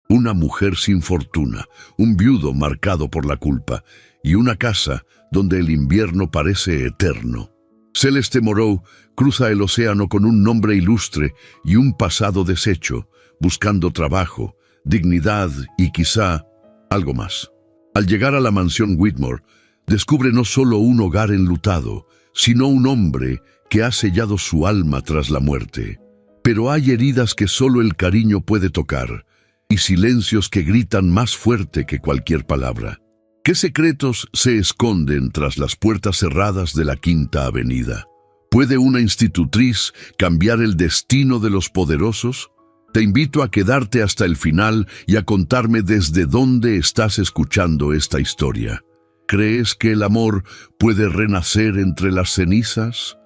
Una mujer sin fortuna, un viudo marcado por la culpa y una casa donde el invierno parece eterno. Celeste Moreau cruza el océano con un nombre ilustre y un pasado deshecho, buscando trabajo, dignidad y quizá algo más. Al llegar a la mansión Whitmore, descubre no solo un hogar enlutado, sino un hombre que ha sellado su alma tras la muerte. Pero hay heridas que solo el cariño puede tocar, y silencios que gritan más fuerte que cualquier palabra. ¿Qué secretos se esconden tras las puertas cerradas de la Quinta Avenida? ¿Puede una institutriz cambiar el destino de los poderosos? Te invito a quedarte hasta el final y a contarme desde dónde estás escuchando esta historia. ¿Crees que el amor puede renacer entre las cenizas?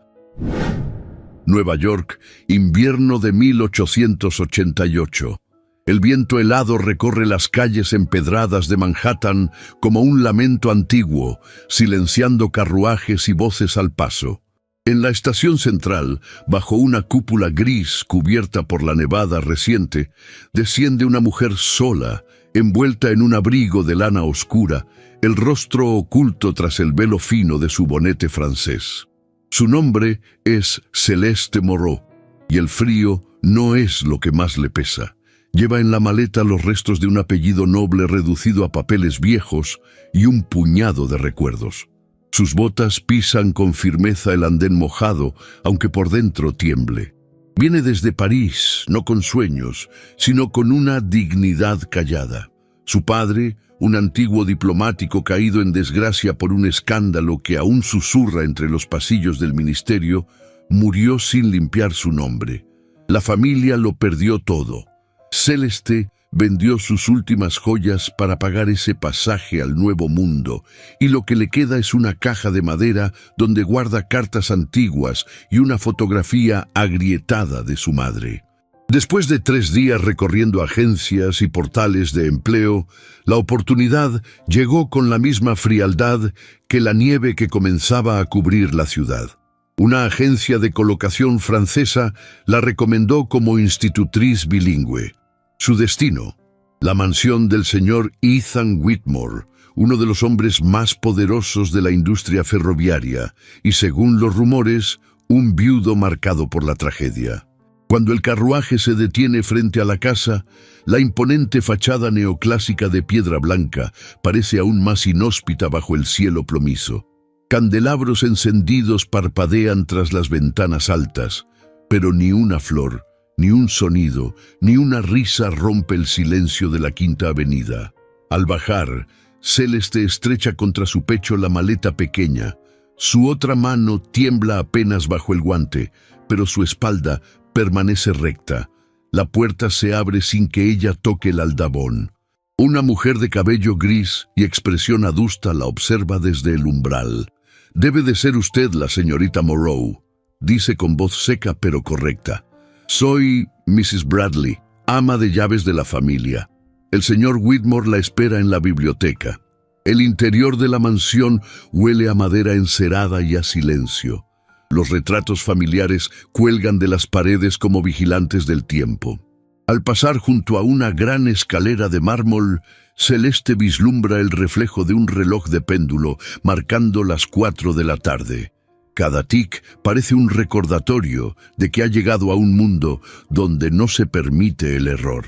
Nueva York, invierno de 1888. El viento helado recorre las calles empedradas de Manhattan como un lamento antiguo, silenciando carruajes y voces al paso. En la estación central, bajo una cúpula gris cubierta por la nevada reciente, desciende una mujer sola, envuelta en un abrigo de lana oscura, el rostro oculto tras el velo fino de su bonete francés. Su nombre es Celeste Moreau, y el frío no es lo que más le pesa. Lleva en la maleta los restos de un apellido noble reducido a papeles viejos y un puñado de recuerdos. Sus botas pisan con firmeza el andén mojado, aunque por dentro tiemble. Viene desde París, no con sueños, sino con una dignidad callada. Su padre, un antiguo diplomático caído en desgracia por un escándalo que aún susurra entre los pasillos del ministerio, murió sin limpiar su nombre. La familia lo perdió todo. Celeste vendió sus últimas joyas para pagar ese pasaje al nuevo mundo, y lo que le queda es una caja de madera donde guarda cartas antiguas y una fotografía agrietada de su madre. Después de 3 días recorriendo agencias y portales de empleo, la oportunidad llegó con la misma frialdad que la nieve que comenzaba a cubrir la ciudad. Una agencia de colocación francesa la recomendó como institutriz bilingüe. Su destino, la mansión del señor Ethan Whitmore, uno de los hombres más poderosos de la industria ferroviaria, y según los rumores, un viudo marcado por la tragedia. Cuando el carruaje se detiene frente a la casa, la imponente fachada neoclásica de piedra blanca parece aún más inhóspita bajo el cielo plomizo. Candelabros encendidos parpadean tras las ventanas altas, pero ni una flor, ni un sonido, ni una risa rompe el silencio de la Quinta Avenida. Al bajar, Celeste estrecha contra su pecho la maleta pequeña. Su otra mano tiembla apenas bajo el guante, pero su espalda permanece recta. La puerta se abre sin que ella toque el aldabón. Una mujer de cabello gris y expresión adusta la observa desde el umbral. «Debe de ser usted la señorita Moreau», dice con voz seca pero correcta. «Soy Mrs. Bradley, ama de llaves de la familia. El señor Whitmore la espera en la biblioteca». El interior de la mansión huele a madera encerada y a silencio. Los retratos familiares cuelgan de las paredes como vigilantes del tiempo. Al pasar junto a una gran escalera de mármol, Celeste vislumbra el reflejo de un reloj de péndulo marcando las 4 de la tarde. Cada tic parece un recordatorio de que ha llegado a un mundo donde no se permite el error.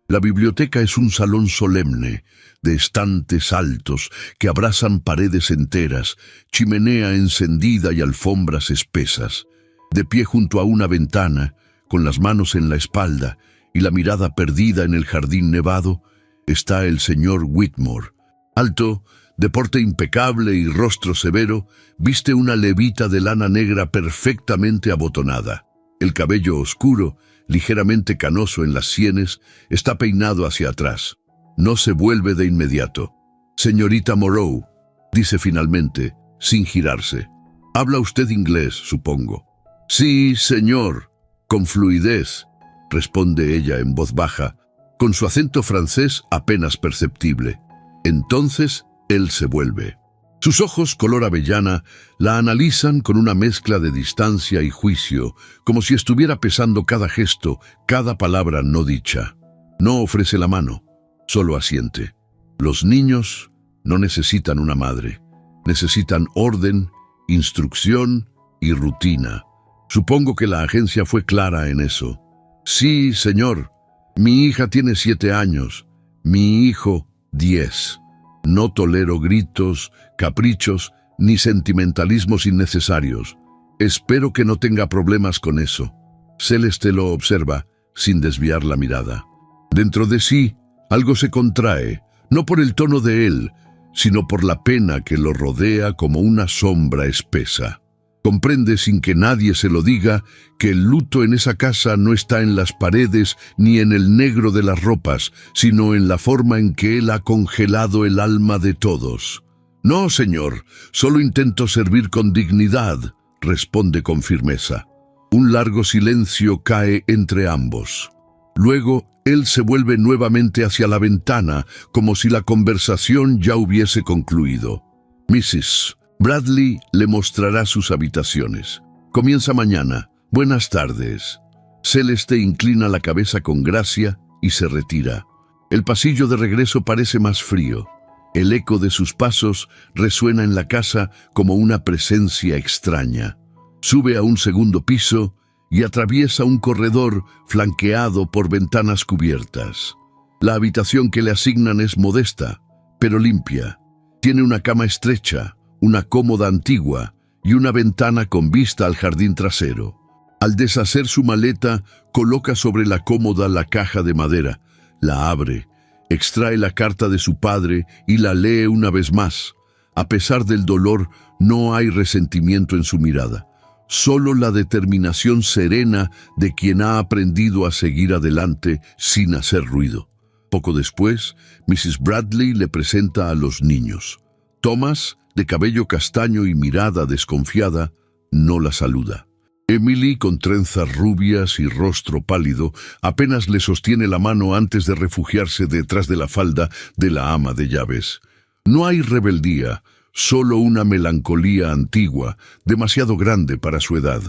La biblioteca es un salón solemne, de estantes altos que abrazan paredes enteras, chimenea encendida y alfombras espesas. De pie junto a una ventana, con las manos en la espalda y la mirada perdida en el jardín nevado, está el señor Whitmore. Alto, de porte impecable y rostro severo, viste una levita de lana negra perfectamente abotonada. El cabello oscuro, ligeramente canoso en las sienes, está peinado hacia atrás. No se vuelve de inmediato. «Señorita Moreau», dice finalmente, sin girarse. «¿Habla usted inglés, supongo?» «Sí, señor», con fluidez, responde ella en voz baja, con su acento francés apenas perceptible. Entonces él se vuelve. Sus ojos color avellana la analizan con una mezcla de distancia y juicio, como si estuviera pesando cada gesto, cada palabra no dicha. No ofrece la mano, Solo asiente. Los niños no necesitan una madre. Necesitan orden, instrucción y rutina. Supongo que la agencia fue clara en eso. Sí, señor. Mi hija tiene 7 años. Mi hijo, 10. No tolero gritos, caprichos, ni sentimentalismos innecesarios. Espero que no tenga problemas con eso. Celeste lo observa, sin desviar la mirada. Dentro de sí, algo se contrae, no por el tono de él, sino por la pena que lo rodea como una sombra espesa. Comprende sin que nadie se lo diga que el luto en esa casa no está en las paredes ni en el negro de las ropas, sino en la forma en que él ha congelado el alma de todos. No, señor, solo intento servir con dignidad, responde con firmeza. Un largo silencio cae entre ambos. Luego, él se vuelve nuevamente hacia la ventana, como si la conversación ya hubiese concluido. Mrs. Bradley le mostrará sus habitaciones. Comienza mañana. Buenas tardes. Celeste inclina la cabeza con gracia y se retira. El pasillo de regreso parece más frío. El eco de sus pasos resuena en la casa como una presencia extraña. Sube a un segundo piso y atraviesa un corredor flanqueado por ventanas cubiertas. La habitación que le asignan es modesta, pero limpia. Tiene una cama estrecha, una cómoda antigua y una ventana con vista al jardín trasero. Al deshacer su maleta, coloca sobre la cómoda la caja de madera, la abre, extrae la carta de su padre y la lee una vez más. A pesar del dolor, no hay resentimiento en su mirada, solo la determinación serena de quien ha aprendido a seguir adelante sin hacer ruido. Poco después, Mrs. Bradley le presenta a los niños. Thomas, de cabello castaño y mirada desconfiada, no la saluda. Emily, con trenzas rubias y rostro pálido, apenas le sostiene la mano antes de refugiarse detrás de la falda de la ama de llaves. No hay rebeldía, solo una melancolía antigua, demasiado grande para su edad.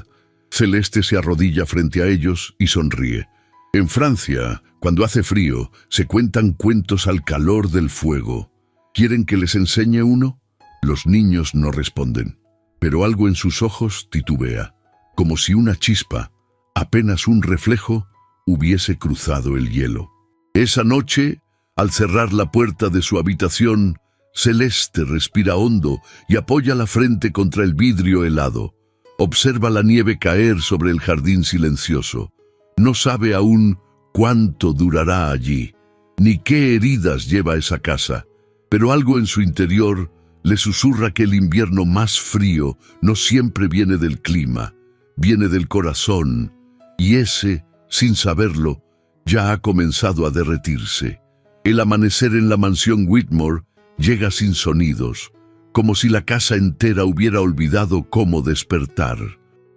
Celeste se arrodilla frente a ellos y sonríe. En Francia, cuando hace frío, se cuentan cuentos al calor del fuego. ¿Quieren que les enseñe uno? Los niños no responden, pero algo en sus ojos titubea, como si una chispa, apenas un reflejo, hubiese cruzado el hielo. Esa noche, al cerrar la puerta de su habitación, Celeste respira hondo y apoya la frente contra el vidrio helado. Observa la nieve caer sobre el jardín silencioso. No sabe aún cuánto durará allí, ni qué heridas lleva esa casa, pero algo en su interior le susurra que el invierno más frío no siempre viene del clima, viene del corazón, y ese, sin saberlo, ya ha comenzado a derretirse. El amanecer en la mansión Whitmore llega sin sonidos, como si la casa entera hubiera olvidado cómo despertar.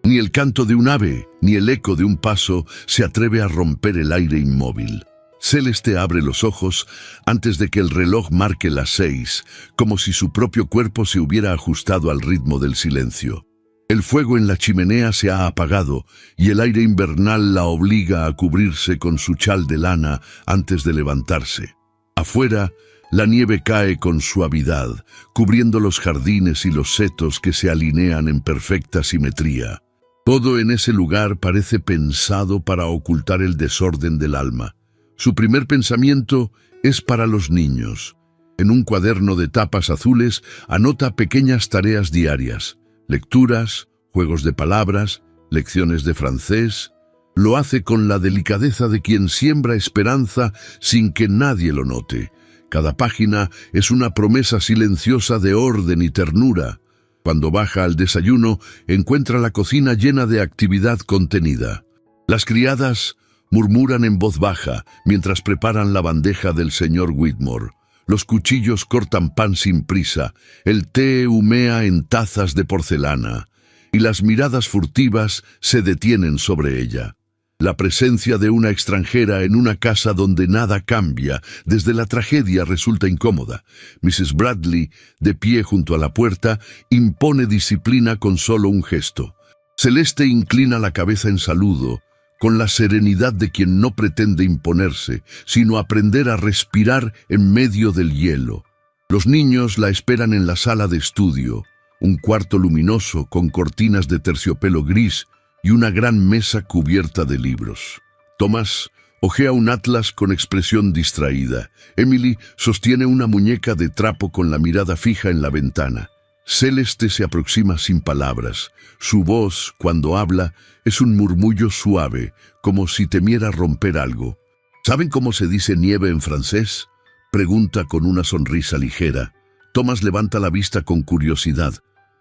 Ni el canto de un ave, ni el eco de un paso se atreve a romper el aire inmóvil. Celeste abre los ojos antes de que el reloj marque las 6, como si su propio cuerpo se hubiera ajustado al ritmo del silencio. El fuego en la chimenea se ha apagado y el aire invernal la obliga a cubrirse con su chal de lana antes de levantarse. Afuera, la nieve cae con suavidad, cubriendo los jardines y los setos que se alinean en perfecta simetría. Todo en ese lugar parece pensado para ocultar el desorden del alma. Su primer pensamiento es para los niños. En un cuaderno de tapas azules anota pequeñas tareas diarias, lecturas, juegos de palabras, lecciones de francés. Lo hace con la delicadeza de quien siembra esperanza sin que nadie lo note. Cada página es una promesa silenciosa de orden y ternura. Cuando baja al desayuno, encuentra la cocina llena de actividad contenida. Las criadas murmuran en voz baja mientras preparan la bandeja del señor Whitmore. Los cuchillos cortan pan sin prisa, el té humea en tazas de porcelana, y las miradas furtivas se detienen sobre ella. La presencia de una extranjera en una casa donde nada cambia, desde la tragedia, resulta incómoda. Mrs. Bradley, de pie junto a la puerta, impone disciplina con solo un gesto. Celeste inclina la cabeza en saludo, con la serenidad de quien no pretende imponerse, sino aprender a respirar en medio del hielo. Los niños la esperan en la sala de estudio, un cuarto luminoso con cortinas de terciopelo gris y una gran mesa cubierta de libros. Thomas hojea un atlas con expresión distraída. Emily sostiene una muñeca de trapo con la mirada fija en la ventana. Celeste se aproxima sin palabras. Su voz, cuando habla, es un murmullo suave, como si temiera romper algo. ¿Saben cómo se dice nieve en francés?, pregunta con una sonrisa ligera. Thomas levanta la vista con curiosidad.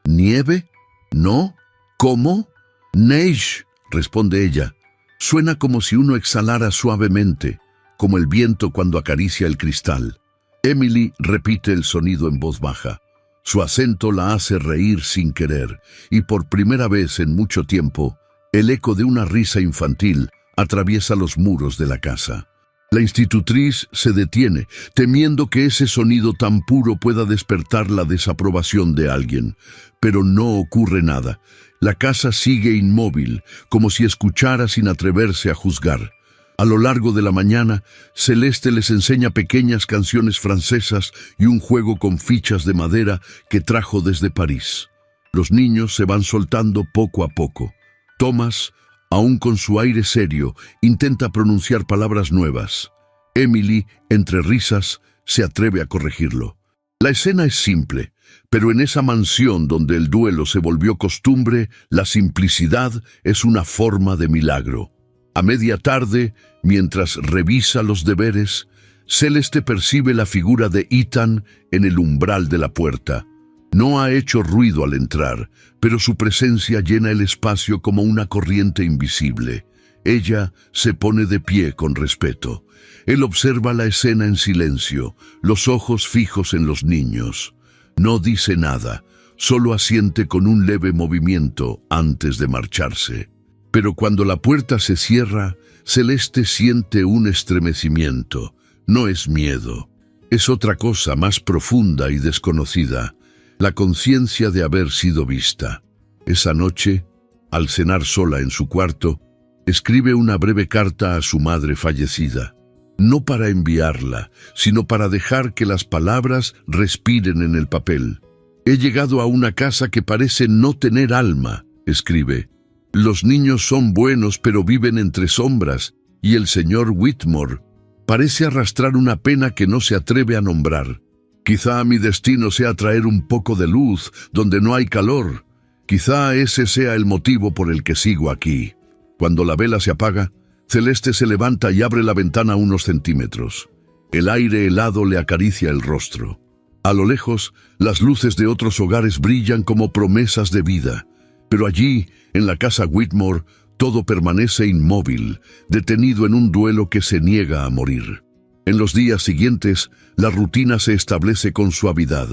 ¿Nieve? ¿No? ¿Cómo? Neige, responde ella. Suena como si uno exhalara suavemente, como el viento cuando acaricia el cristal. Emily repite el sonido en voz baja. Su acento la hace reír sin querer, y por primera vez en mucho tiempo, el eco de una risa infantil atraviesa los muros de la casa. La institutriz se detiene, temiendo que ese sonido tan puro pueda despertar la desaprobación de alguien. Pero no ocurre nada. La casa sigue inmóvil, como si escuchara sin atreverse a juzgar. A lo largo de la mañana, Celeste les enseña pequeñas canciones francesas y un juego con fichas de madera que trajo desde París. Los niños se van soltando poco a poco. Thomas, aún con su aire serio, intenta pronunciar palabras nuevas. Emily, entre risas, se atreve a corregirlo. La escena es simple, pero en esa mansión donde el duelo se volvió costumbre, la simplicidad es una forma de milagro. A media tarde, mientras revisa los deberes, Celeste percibe la figura de Ethan en el umbral de la puerta. No ha hecho ruido al entrar, pero su presencia llena el espacio como una corriente invisible. Ella se pone de pie con respeto. Él observa la escena en silencio, los ojos fijos en los niños. No dice nada, solo asiente con un leve movimiento antes de marcharse. Pero cuando la puerta se cierra, Celeste siente un estremecimiento. No es miedo, es otra cosa más profunda y desconocida, la conciencia de haber sido vista. Esa noche, al cenar sola en su cuarto, escribe una breve carta a su madre fallecida. No para enviarla, sino para dejar que las palabras respiren en el papel. He llegado a una casa que parece no tener alma, escribe. Los niños son buenos pero viven entre sombras, y el señor Whitmore parece arrastrar una pena que no se atreve a nombrar. Quizá mi destino sea traer un poco de luz donde no hay calor. Quizá ese sea el motivo por el que sigo aquí. Cuando la vela se apaga, Celeste se levanta y abre la ventana unos centímetros. El aire helado le acaricia el rostro. A lo lejos, las luces de otros hogares brillan como promesas de vida. Pero allí, en la casa Whitmore, todo permanece inmóvil, detenido en un duelo que se niega a morir. En los días siguientes, la rutina se establece con suavidad.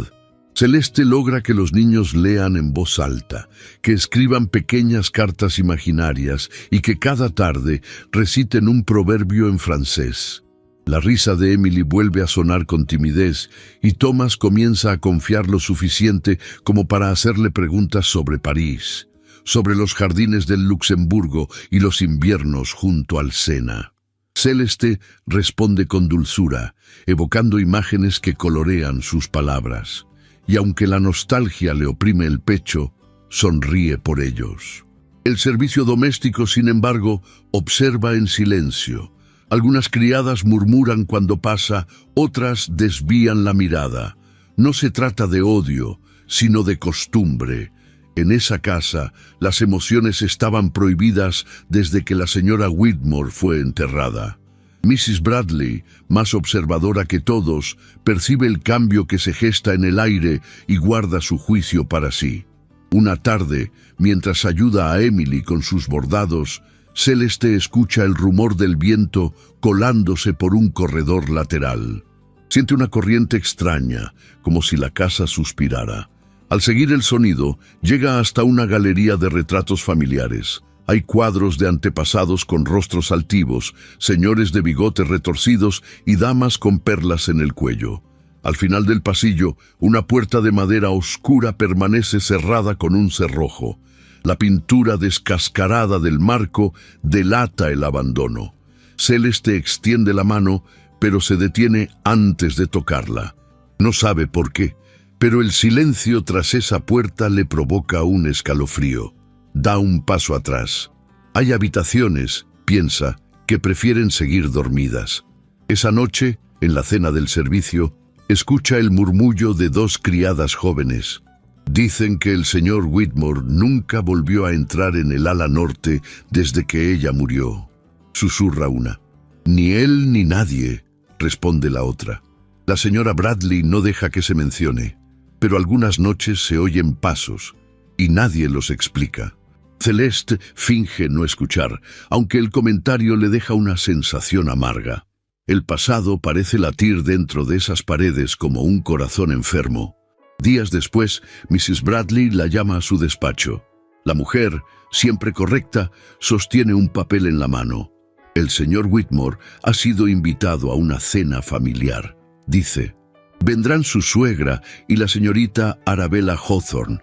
Celeste logra que los niños lean en voz alta, que escriban pequeñas cartas imaginarias y que cada tarde reciten un proverbio en francés. La risa de Emily vuelve a sonar con timidez y Thomas comienza a confiar lo suficiente como para hacerle preguntas sobre París, sobre los jardines del Luxemburgo y los inviernos junto al Sena. Celeste responde con dulzura, evocando imágenes que colorean sus palabras. Y aunque la nostalgia le oprime el pecho, sonríe por ellos. El servicio doméstico, sin embargo, observa en silencio. Algunas criadas murmuran cuando pasa, otras desvían la mirada. No se trata de odio, sino de costumbre. En esa casa, las emociones estaban prohibidas desde que la señora Whitmore fue enterrada. Mrs. Bradley, más observadora que todos, percibe el cambio que se gesta en el aire y guarda su juicio para sí. Una tarde, mientras ayuda a Emily con sus bordados, Celeste escucha el rumor del viento colándose por un corredor lateral. Siente una corriente extraña, como si la casa suspirara. Al seguir el sonido, llega hasta una galería de retratos familiares. Hay cuadros de antepasados con rostros altivos, señores de bigotes retorcidos y damas con perlas en el cuello. Al final del pasillo, una puerta de madera oscura permanece cerrada con un cerrojo. La pintura descascarada del marco delata el abandono. Celeste extiende la mano, pero se detiene antes de tocarla. No sabe por qué, pero el silencio tras esa puerta le provoca un escalofrío. Da un paso atrás. Hay habitaciones, piensa, que prefieren seguir dormidas. Esa noche, en la cena del servicio, escucha el murmullo de dos criadas jóvenes. Dicen que el señor Whitmore nunca volvió a entrar en el ala norte desde que ella murió. Susurra una. Ni él ni nadie, responde la otra. La señora Bradley no deja que se mencione, pero algunas noches se oyen pasos y nadie los explica. Celeste finge no escuchar, aunque el comentario le deja una sensación amarga. El pasado parece latir dentro de esas paredes como un corazón enfermo. Días después, Mrs. Bradley la llama a su despacho. La mujer, siempre correcta, sostiene un papel en la mano. El señor Whitmore ha sido invitado a una cena familiar. Dice, vendrán su suegra y la señorita Arabella Hawthorne.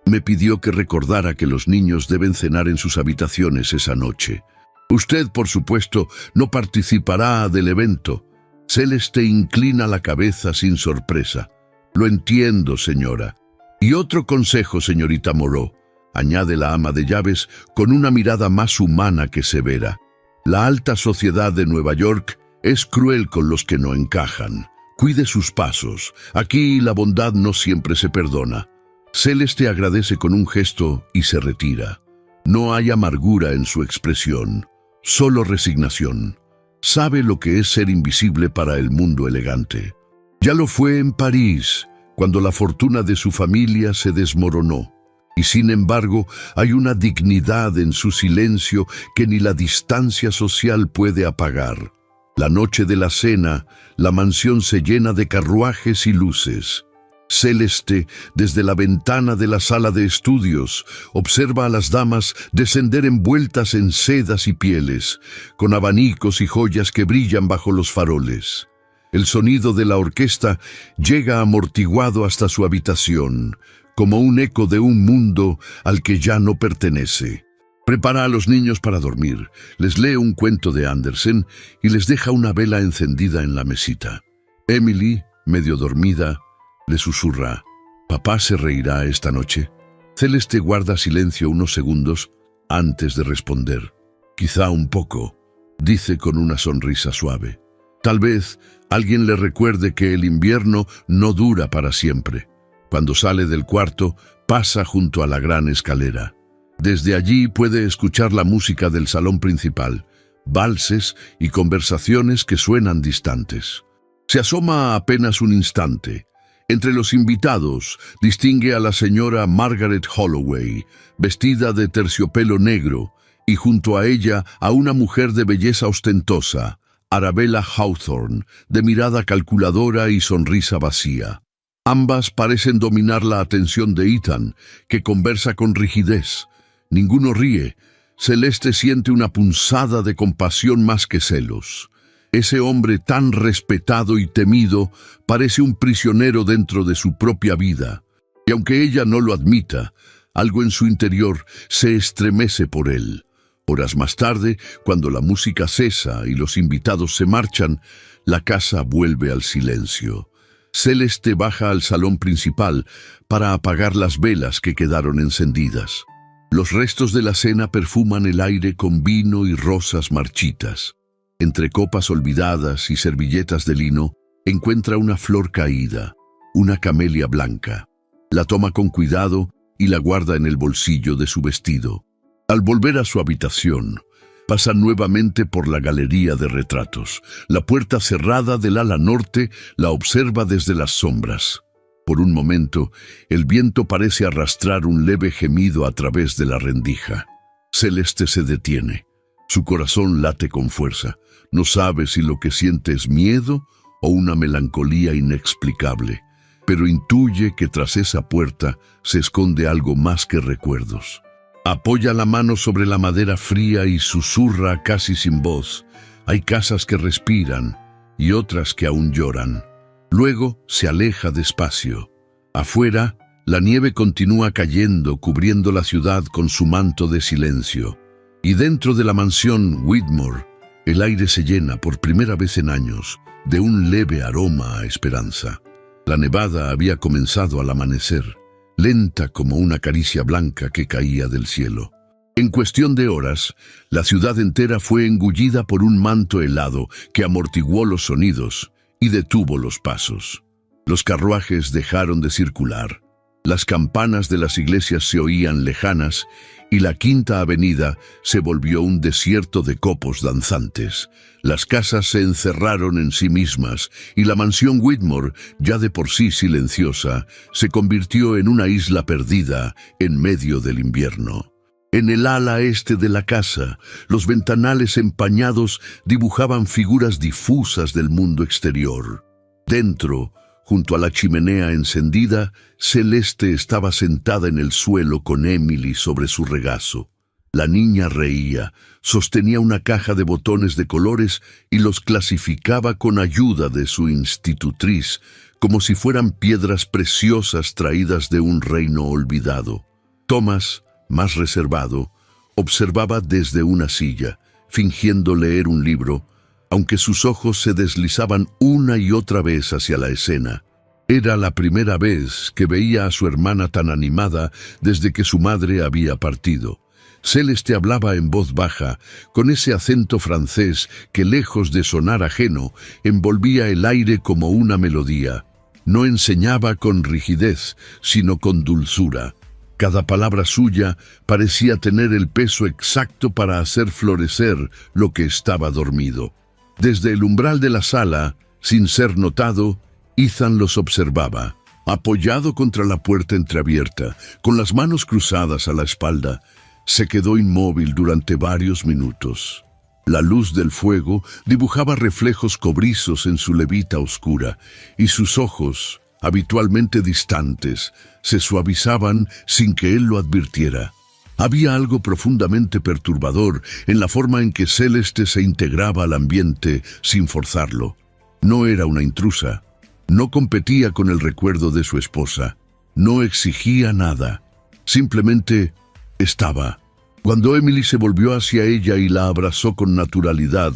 Me pidió que recordara que los niños deben cenar en sus habitaciones esa noche. Usted, por supuesto, no participará del evento. Celeste inclina la cabeza sin sorpresa. Lo entiendo, señora. Y otro consejo, señorita Moreau, añade la ama de llaves con una mirada más humana que severa. La alta sociedad de Nueva York es cruel con los que no encajan. Cuide sus pasos. Aquí la bondad no siempre se perdona. Celeste agradece con un gesto y se retira. No hay amargura en su expresión, solo resignación. Sabe lo que es ser invisible para el mundo elegante. Ya lo fue en París, cuando la fortuna de su familia se desmoronó. Y sin embargo, hay una dignidad en su silencio que ni la distancia social puede apagar. La noche de la cena, la mansión se llena de carruajes y luces. Celeste, desde la ventana de la sala de estudios, observa a las damas descender envueltas en sedas y pieles, con abanicos y joyas que brillan bajo los faroles. El sonido de la orquesta llega amortiguado hasta su habitación, como un eco de un mundo al que ya no pertenece. Prepara a los niños para dormir, les lee un cuento de Andersen y les deja una vela encendida en la mesita. Emily, medio dormida, le susurra, ¿papá se reirá esta noche? Celeste guarda silencio unos segundos antes de responder. Quizá un poco, dice con una sonrisa suave. Tal vez alguien le recuerde que el invierno no dura para siempre. Cuando sale del cuarto, pasa junto a la gran escalera. Desde allí puede escuchar la música del salón principal, valses y conversaciones que suenan distantes. Se asoma apenas un instante. Entre los invitados, distingue a la señora Margaret Holloway, vestida de terciopelo negro, y junto a ella a una mujer de belleza ostentosa, Arabella Hawthorne, de mirada calculadora y sonrisa vacía. Ambas parecen dominar la atención de Ethan, que conversa con rigidez. Ninguno ríe. Celeste siente una punzada de compasión más que celos. Ese hombre tan respetado y temido parece un prisionero dentro de su propia vida, y aunque ella no lo admita, algo en su interior se estremece por él. Horas más tarde, cuando la música cesa y los invitados se marchan, la casa vuelve al silencio. Celeste baja al salón principal para apagar las velas que quedaron encendidas. Los restos de la cena perfuman el aire con vino y rosas marchitas. Entre copas olvidadas y servilletas de lino, encuentra una flor caída, una camelia blanca. La toma con cuidado y la guarda en el bolsillo de su vestido. Al volver a su habitación, pasa nuevamente por la galería de retratos. La puerta cerrada del ala norte la observa desde las sombras. Por un momento, el viento parece arrastrar un leve gemido a través de la rendija. Celeste se detiene. Su corazón late con fuerza. No sabe si lo que siente es miedo o una melancolía inexplicable, pero intuye que tras esa puerta se esconde algo más que recuerdos. Apoya la mano sobre la madera fría y susurra casi sin voz. Hay casas que respiran y otras que aún lloran. Luego se aleja despacio. Afuera, La nieve continúa cayendo, cubriendo la ciudad con su manto de silencio. Y dentro de la mansión Whitmore, el aire se llena, por primera vez en años, de un leve aroma a esperanza. La nevada había comenzado al amanecer, lenta como una caricia blanca que caía del cielo. En cuestión de horas, la ciudad entera fue engullida por un manto helado que amortiguó los sonidos y detuvo los pasos. Los carruajes dejaron de circular. Las campanas de las iglesias se oían lejanas y la Quinta Avenida se volvió un desierto de copos danzantes. Las casas se encerraron en sí mismas y la mansión Whitmore, ya de por sí silenciosa, se convirtió en una isla perdida en medio del invierno. En el ala este de la casa, los ventanales empañados dibujaban figuras difusas del mundo exterior. Dentro, junto a la chimenea encendida, Celeste estaba sentada en el suelo con Emily sobre su regazo. La niña reía, sostenía una caja de botones de colores y los clasificaba con ayuda de su institutriz, como si fueran piedras preciosas traídas de un reino olvidado. Thomas, más reservado, observaba desde una silla, fingiendo leer un libro, aunque sus ojos se deslizaban una y otra vez hacia la escena. Era la primera vez que veía a su hermana tan animada desde que su madre había partido. Celeste hablaba en voz baja, con ese acento francés que, lejos de sonar ajeno, envolvía el aire como una melodía. No enseñaba con rigidez, sino con dulzura. Cada palabra suya parecía tener el peso exacto para hacer florecer lo que estaba dormido. Desde el umbral de la sala, sin ser notado, Ethan los observaba, apoyado contra la puerta entreabierta, con las manos cruzadas a la espalda. Se quedó inmóvil durante varios minutos. La luz del fuego dibujaba reflejos cobrizos en su levita oscura, y sus ojos, habitualmente distantes, se suavizaban sin que él lo advirtiera. Había algo profundamente perturbador en la forma en que Celeste se integraba al ambiente sin forzarlo. No era una intrusa. No competía con el recuerdo de su esposa. No exigía nada. Simplemente estaba. Cuando Emily se volvió hacia ella y la abrazó con naturalidad,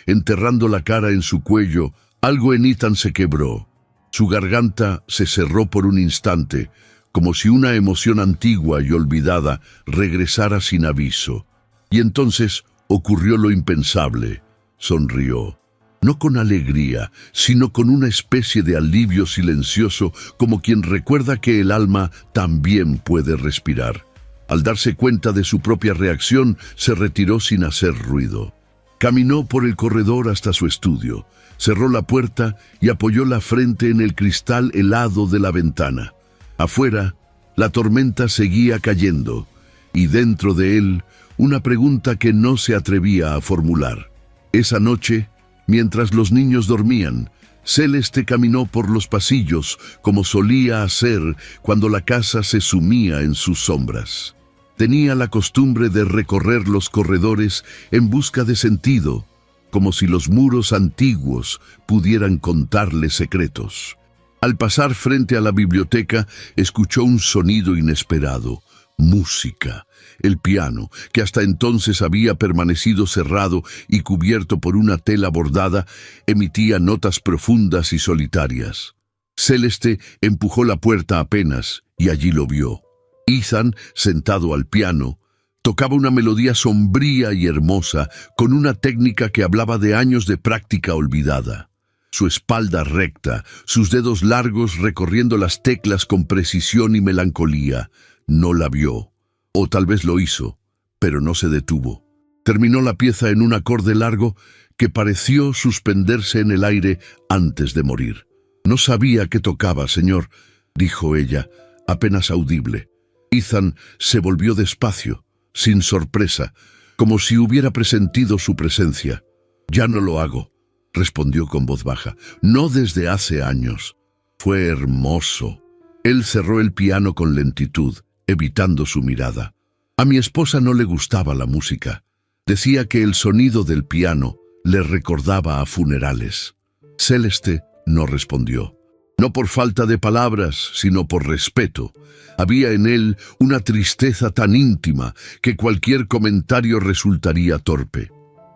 enterrando la cara en su cuello, algo en Ethan se quebró. Su garganta se cerró por un instante, como si una emoción antigua y olvidada regresara sin aviso. Y entonces ocurrió lo impensable. Sonrió. No con alegría, sino con una especie de alivio silencioso, como quien recuerda que el alma también puede respirar. Al darse cuenta de su propia reacción, se retiró sin hacer ruido. Caminó por el corredor hasta su estudio, cerró la puerta y apoyó la frente en el cristal helado de la ventana. Afuera, la tormenta seguía cayendo, y dentro de él, una pregunta que no se atrevía a formular. Esa noche, mientras los niños dormían, Celeste caminó por los pasillos como solía hacer cuando la casa se sumía en sus sombras. Tenía la costumbre de recorrer los corredores en busca de sentido, como si los muros antiguos pudieran contarle secretos. Al pasar frente a la biblioteca, escuchó un sonido inesperado. Música. El piano, que hasta entonces había permanecido cerrado y cubierto por una tela bordada, emitía notas profundas y solitarias. Celeste empujó la puerta apenas y allí lo vio. Ethan, sentado al piano, tocaba una melodía sombría y hermosa con una técnica que hablaba de años de práctica olvidada. Su espalda recta, sus dedos largos recorriendo las teclas con precisión y melancolía. No la vio, o tal vez lo hizo, pero no se detuvo. Terminó la pieza en un acorde largo que pareció suspenderse en el aire antes de morir. «No sabía que tocaba, señor», dijo ella, apenas audible. Ethan se volvió despacio, sin sorpresa, como si hubiera presentido su presencia. «Ya no lo hago», respondió con voz baja. «No desde hace años». Fue hermoso. Él cerró el piano con lentitud, evitando su mirada. A mi esposa no le gustaba la música. Decía que el sonido del piano le recordaba a funerales. Celeste no respondió. No por falta de palabras, sino por respeto. Había en él una tristeza tan íntima que cualquier comentario resultaría torpe.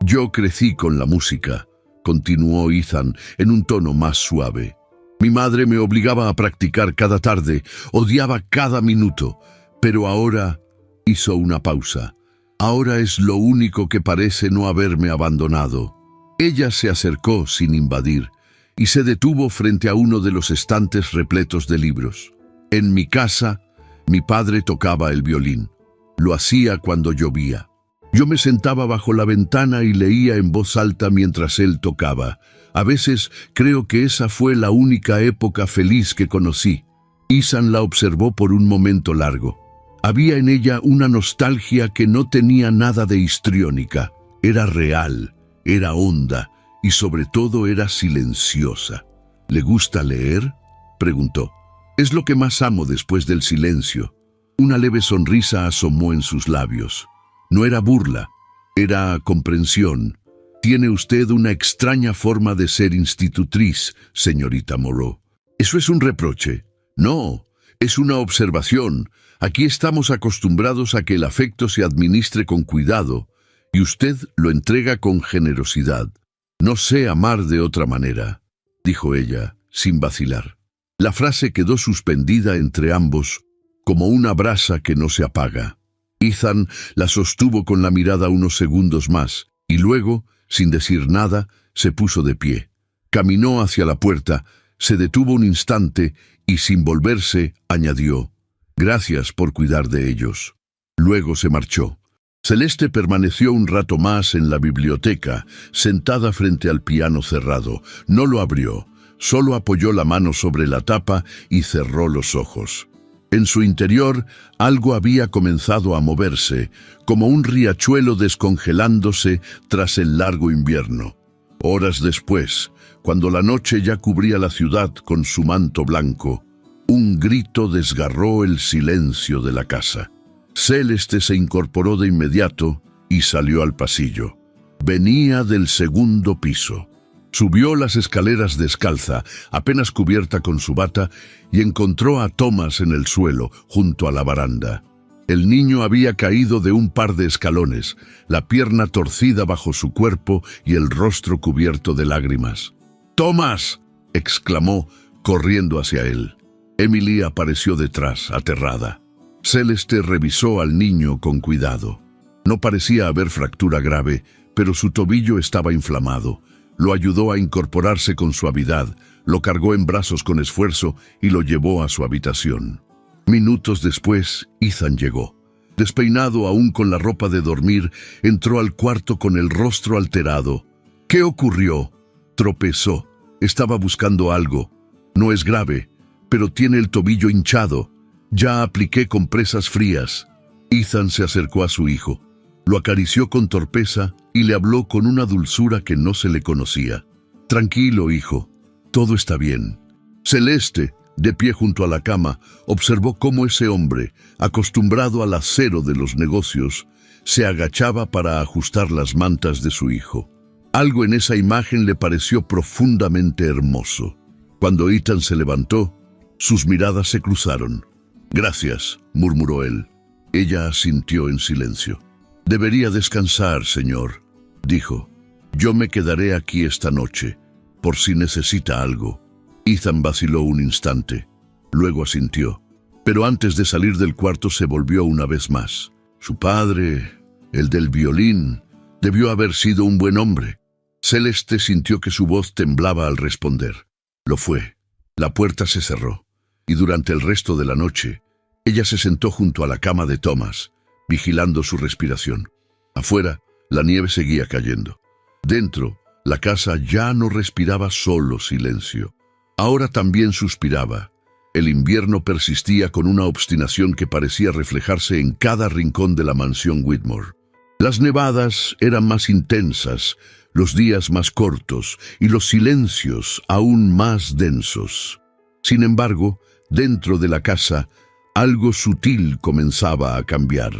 Yo crecí con la música, continuó Ethan en un tono más suave. Mi madre me obligaba a practicar cada tarde, odiaba cada minuto, pero ahora hizo una pausa. Ahora es lo único que parece no haberme abandonado. Ella se acercó sin invadir y se detuvo frente a uno de los estantes repletos de libros. En mi casa, mi padre tocaba el violín. Lo hacía cuando llovía. Yo me sentaba bajo la ventana y leía en voz alta mientras él tocaba. A veces creo que esa fue la única época feliz que conocí. Ethan la observó por un momento largo. Había en ella una nostalgia que no tenía nada de histriónica. Era real, era honda y sobre todo era silenciosa. ¿Le gusta leer?, preguntó. Es lo que más amo después del silencio. Una leve sonrisa asomó en sus labios. No era burla, era comprensión. Tiene usted una extraña forma de ser institutriz, señorita Moreau. ¿Eso es un reproche? No, es una observación. Aquí estamos acostumbrados a que el afecto se administre con cuidado y usted lo entrega con generosidad. No sé amar de otra manera, dijo ella, sin vacilar. La frase quedó suspendida entre ambos, como una brasa que no se apaga. Ethan la sostuvo con la mirada unos segundos más, y luego, sin decir nada, se puso de pie. Caminó hacia la puerta, se detuvo un instante y, sin volverse, añadió: «Gracias por cuidar de ellos». Luego se marchó. Celeste permaneció un rato más en la biblioteca, sentada frente al piano cerrado. No lo abrió, solo apoyó la mano sobre la tapa y cerró los ojos. En su interior, algo había comenzado a moverse, como un riachuelo descongelándose tras el largo invierno. Horas después, cuando la noche ya cubría la ciudad con su manto blanco, un grito desgarró el silencio de la casa. Celeste se incorporó de inmediato y salió al pasillo. Venía del segundo piso. Subió las escaleras descalza, apenas cubierta con su bata, y encontró a Thomas en el suelo, junto a la baranda. El niño había caído de un par de escalones, la pierna torcida bajo su cuerpo y el rostro cubierto de lágrimas. «¡Thomas!», exclamó, corriendo hacia él. Emily apareció detrás, aterrada. Celeste revisó al niño con cuidado. No parecía haber fractura grave, pero su tobillo estaba inflamado. Lo ayudó a incorporarse con suavidad, lo cargó en brazos con esfuerzo y lo llevó a su habitación. Minutos después, Ethan llegó. Despeinado aún con la ropa de dormir, entró al cuarto con el rostro alterado. «¿Qué ocurrió?». Tropezó. Estaba buscando algo. «No es grave, pero tiene el tobillo hinchado. Ya apliqué compresas frías». Ethan se acercó a su hijo. Lo acarició con torpeza y le habló con una dulzura que no se le conocía. «Tranquilo, hijo. Todo está bien». Celeste, de pie junto a la cama, observó cómo ese hombre, acostumbrado al acero de los negocios, se agachaba para ajustar las mantas de su hijo. Algo en esa imagen le pareció profundamente hermoso. Cuando Ethan se levantó, sus miradas se cruzaron. «Gracias», murmuró él. Ella asintió en silencio. «Debería descansar, señor», dijo. «Yo me quedaré aquí esta noche, por si necesita algo». Ethan vaciló un instante, luego asintió. Pero antes de salir del cuarto se volvió una vez más. Su padre, el del violín, debió haber sido un buen hombre. Celeste sintió que su voz temblaba al responder. Lo fue. La puerta se cerró, y durante el resto de la noche, ella se sentó junto a la cama de Thomas, vigilando su respiración. Afuera, la nieve seguía cayendo. Dentro, la casa ya no respiraba solo silencio. Ahora también suspiraba. El invierno persistía con una obstinación que parecía reflejarse en cada rincón de la mansión Whitmore. Las nevadas eran más intensas, los días más cortos y los silencios aún más densos. Sin embargo, dentro de la casa, algo sutil comenzaba a cambiar.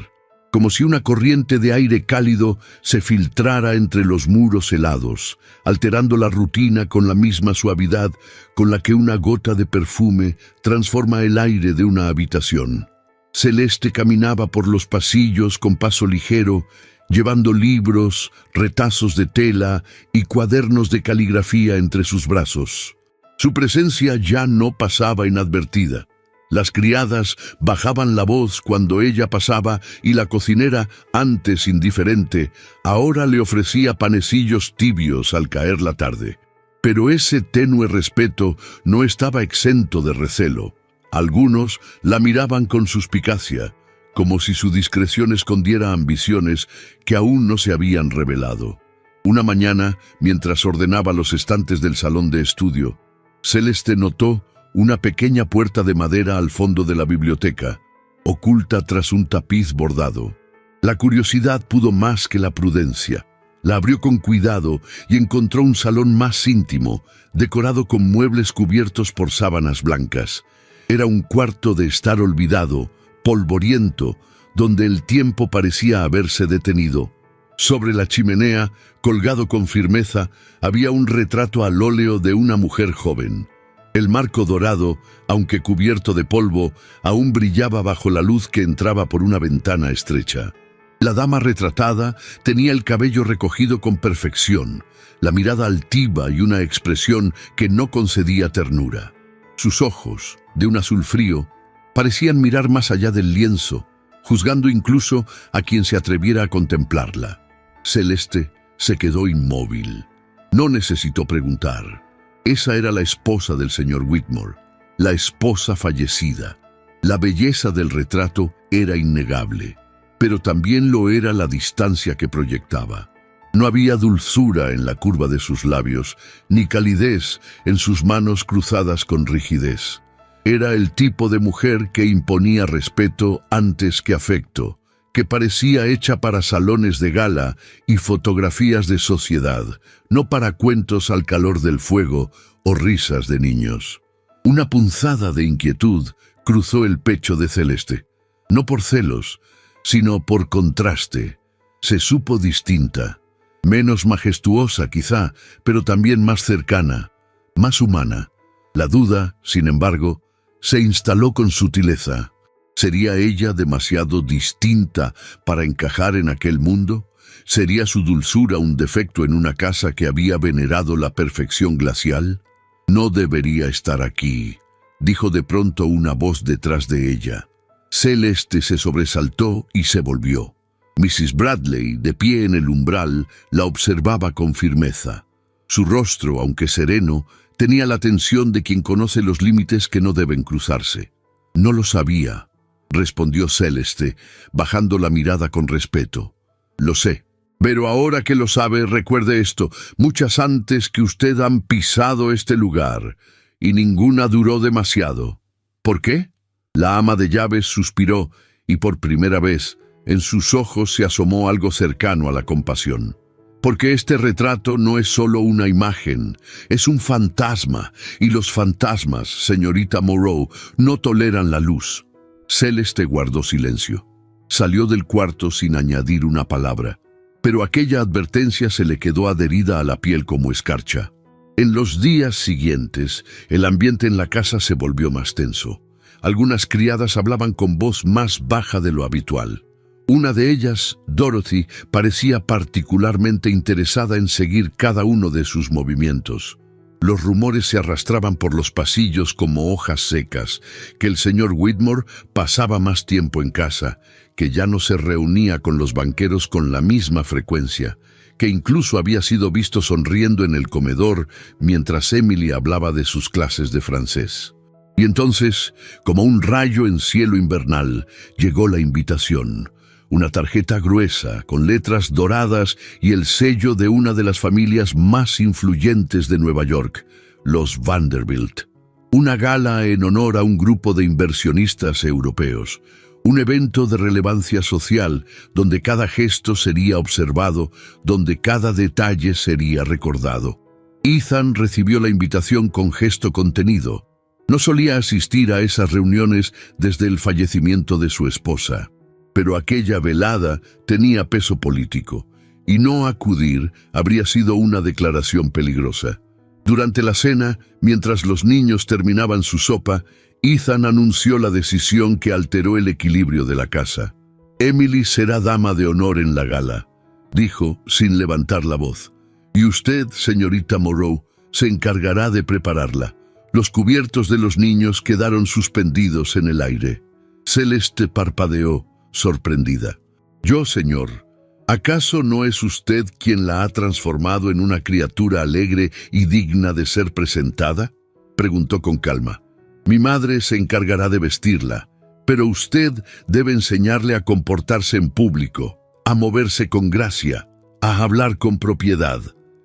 como si una corriente de aire cálido se filtrara entre los muros helados, alterando la rutina con la misma suavidad con la que una gota de perfume transforma el aire de una habitación. Celeste caminaba por los pasillos con paso ligero, llevando libros, retazos de tela y cuadernos de caligrafía entre sus brazos. Su presencia ya no pasaba inadvertida. Las criadas bajaban la voz cuando ella pasaba y la cocinera, antes indiferente, ahora le ofrecía panecillos tibios al caer la tarde. Pero ese tenue respeto no estaba exento de recelo. Algunos la miraban con suspicacia, como si su discreción escondiera ambiciones que aún no se habían revelado. Una mañana, mientras ordenaba los estantes del salón de estudio, Celeste notó una pequeña puerta de madera al fondo de la biblioteca, oculta tras un tapiz bordado. La curiosidad pudo más que la prudencia. La abrió con cuidado y encontró un salón más íntimo, decorado con muebles cubiertos por sábanas blancas. Era un cuarto de estar olvidado, polvoriento, donde el tiempo parecía haberse detenido. Sobre la chimenea, colgado con firmeza, había un retrato al óleo de una mujer joven. El marco dorado, aunque cubierto de polvo, aún brillaba bajo la luz que entraba por una ventana estrecha. La dama retratada tenía el cabello recogido con perfección, la mirada altiva y una expresión que no concedía ternura. Sus ojos, de un azul frío, parecían mirar más allá del lienzo, juzgando incluso a quien se atreviera a contemplarla. Celeste se quedó inmóvil. No necesitó preguntar. Esa era la esposa del señor Whitmore, la esposa fallecida. La belleza del retrato era innegable, pero también lo era la distancia que proyectaba. No había dulzura en la curva de sus labios, ni calidez en sus manos cruzadas con rigidez. Era el tipo de mujer que imponía respeto antes que afecto, que parecía hecha para salones de gala y fotografías de sociedad, no para cuentos al calor del fuego o risas de niños. Una punzada de inquietud cruzó el pecho de Celeste, no por celos, sino por contraste. Se supo distinta, menos majestuosa quizá, pero también más cercana, más humana. La duda, sin embargo, se instaló con sutileza. ¿Sería ella demasiado distinta para encajar en aquel mundo? ¿Sería su dulzura un defecto en una casa que había venerado la perfección glacial? No debería estar aquí, dijo de pronto una voz detrás de ella. Celeste se sobresaltó y se volvió. Mrs. Bradley, de pie en el umbral, la observaba con firmeza. Su rostro, aunque sereno, tenía la tensión de quien conoce los límites que no deben cruzarse. No lo sabía, respondió Celeste, bajando la mirada con respeto. Lo sé, pero ahora que lo sabe, recuerde esto, muchas antes que usted han pisado este lugar, y ninguna duró demasiado. ¿Por qué? La ama de llaves suspiró, y por primera vez, en sus ojos se asomó algo cercano a la compasión. Porque este retrato no es solo una imagen, es un fantasma, y los fantasmas, señorita Moreau, no toleran la luz. Celeste guardó silencio. Salió del cuarto sin añadir una palabra, pero aquella advertencia se le quedó adherida a la piel como escarcha. En los días siguientes, el ambiente en la casa se volvió más tenso. Algunas criadas hablaban con voz más baja de lo habitual. Una de ellas, Dorothy, parecía particularmente interesada en seguir cada uno de sus movimientos. Los rumores se arrastraban por los pasillos como hojas secas, que el señor Whitmore pasaba más tiempo en casa, que ya no se reunía con los banqueros con la misma frecuencia, que incluso había sido visto sonriendo en el comedor mientras Emily hablaba de sus clases de francés. Y entonces, como un rayo en cielo invernal, llegó la invitación. Una tarjeta gruesa, con letras doradas y el sello de una de las familias más influyentes de Nueva York, los Vanderbilt. Una gala en honor a un grupo de inversionistas europeos. Un evento de relevancia social, donde cada gesto sería observado, donde cada detalle sería recordado. Ethan recibió la invitación con gesto contenido. No solía asistir a esas reuniones desde el fallecimiento de su esposa. pero aquella velada tenía peso político, y no acudir habría sido una declaración peligrosa. Durante la cena, mientras los niños terminaban su sopa, Ethan anunció la decisión que alteró el equilibrio de la casa. «Emily será dama de honor en la gala», dijo sin levantar la voz. «Y usted, señorita Moreau, se encargará de prepararla». Los cubiertos de los niños quedaron suspendidos en el aire. Celeste parpadeó, sorprendida. «¿Yo, señor? ¿Acaso no es usted quien la ha transformado en una criatura alegre y digna de ser presentada?», preguntó con calma. «Mi madre se encargará de vestirla, pero usted debe enseñarle a comportarse en público, a moverse con gracia, a hablar con propiedad».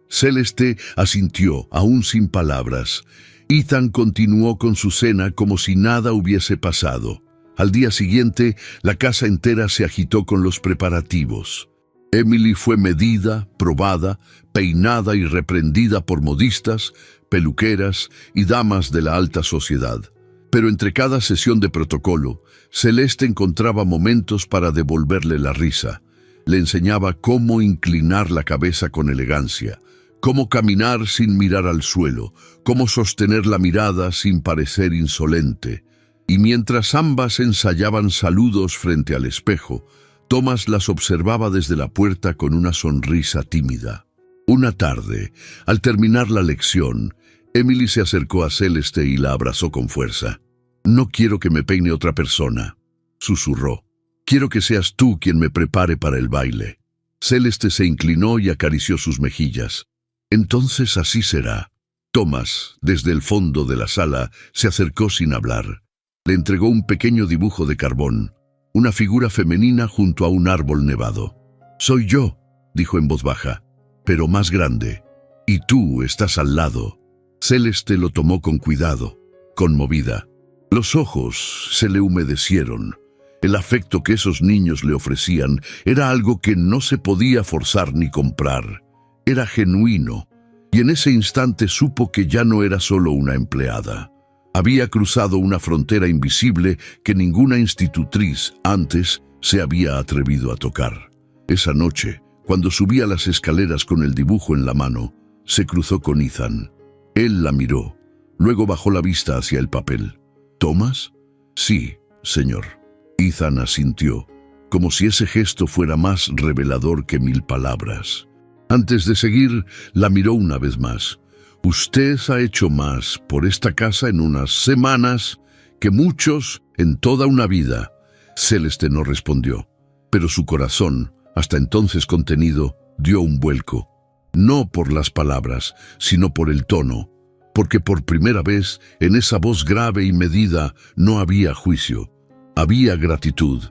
Celeste asintió, aún sin palabras. Ethan continuó con su cena como si nada hubiese pasado. Al día siguiente, la casa entera se agitó con los preparativos. Emily fue medida, probada, peinada y reprendida por modistas, peluqueras y damas de la alta sociedad. Pero entre cada sesión de protocolo, Celeste encontraba momentos para devolverle la risa. Le enseñaba cómo inclinar la cabeza con elegancia, cómo caminar sin mirar al suelo, cómo sostener la mirada sin parecer insolente. Y mientras ambas ensayaban saludos frente al espejo, Thomas las observaba desde la puerta con una sonrisa tímida. Una tarde, al terminar la lección, Emily se acercó a Celeste y la abrazó con fuerza. «No quiero que me peine otra persona», susurró. «Quiero que seas tú quien me prepare para el baile». Celeste se inclinó y acarició sus mejillas. «Entonces así será». Thomas, desde el fondo de la sala, se acercó sin hablar. Le entregó un pequeño dibujo de carbón, una figura femenina junto a un árbol nevado. «Soy yo», dijo en voz baja, «pero más grande. Y tú estás al lado». Celeste lo tomó con cuidado, conmovida. Los ojos se le humedecieron. El afecto que esos niños le ofrecían era algo que no se podía forzar ni comprar. Era genuino, y en ese instante supo que ya no era solo una empleada. Había cruzado una frontera invisible que ninguna institutriz antes se había atrevido a tocar. Esa noche, cuando subía las escaleras con el dibujo en la mano, se cruzó con Ethan. Él la miró, luego bajó la vista hacia el papel. «¿Thomas?» «Sí, señor». Ethan asintió, como si ese gesto fuera más revelador que 1000 palabras. Antes de seguir, la miró una vez más. «Usted ha hecho más por esta casa en unas semanas que muchos en toda una vida». Celeste no respondió, pero su corazón, hasta entonces contenido, dio un vuelco. No por las palabras, sino por el tono, porque por primera vez en esa voz grave y medida no había juicio, había gratitud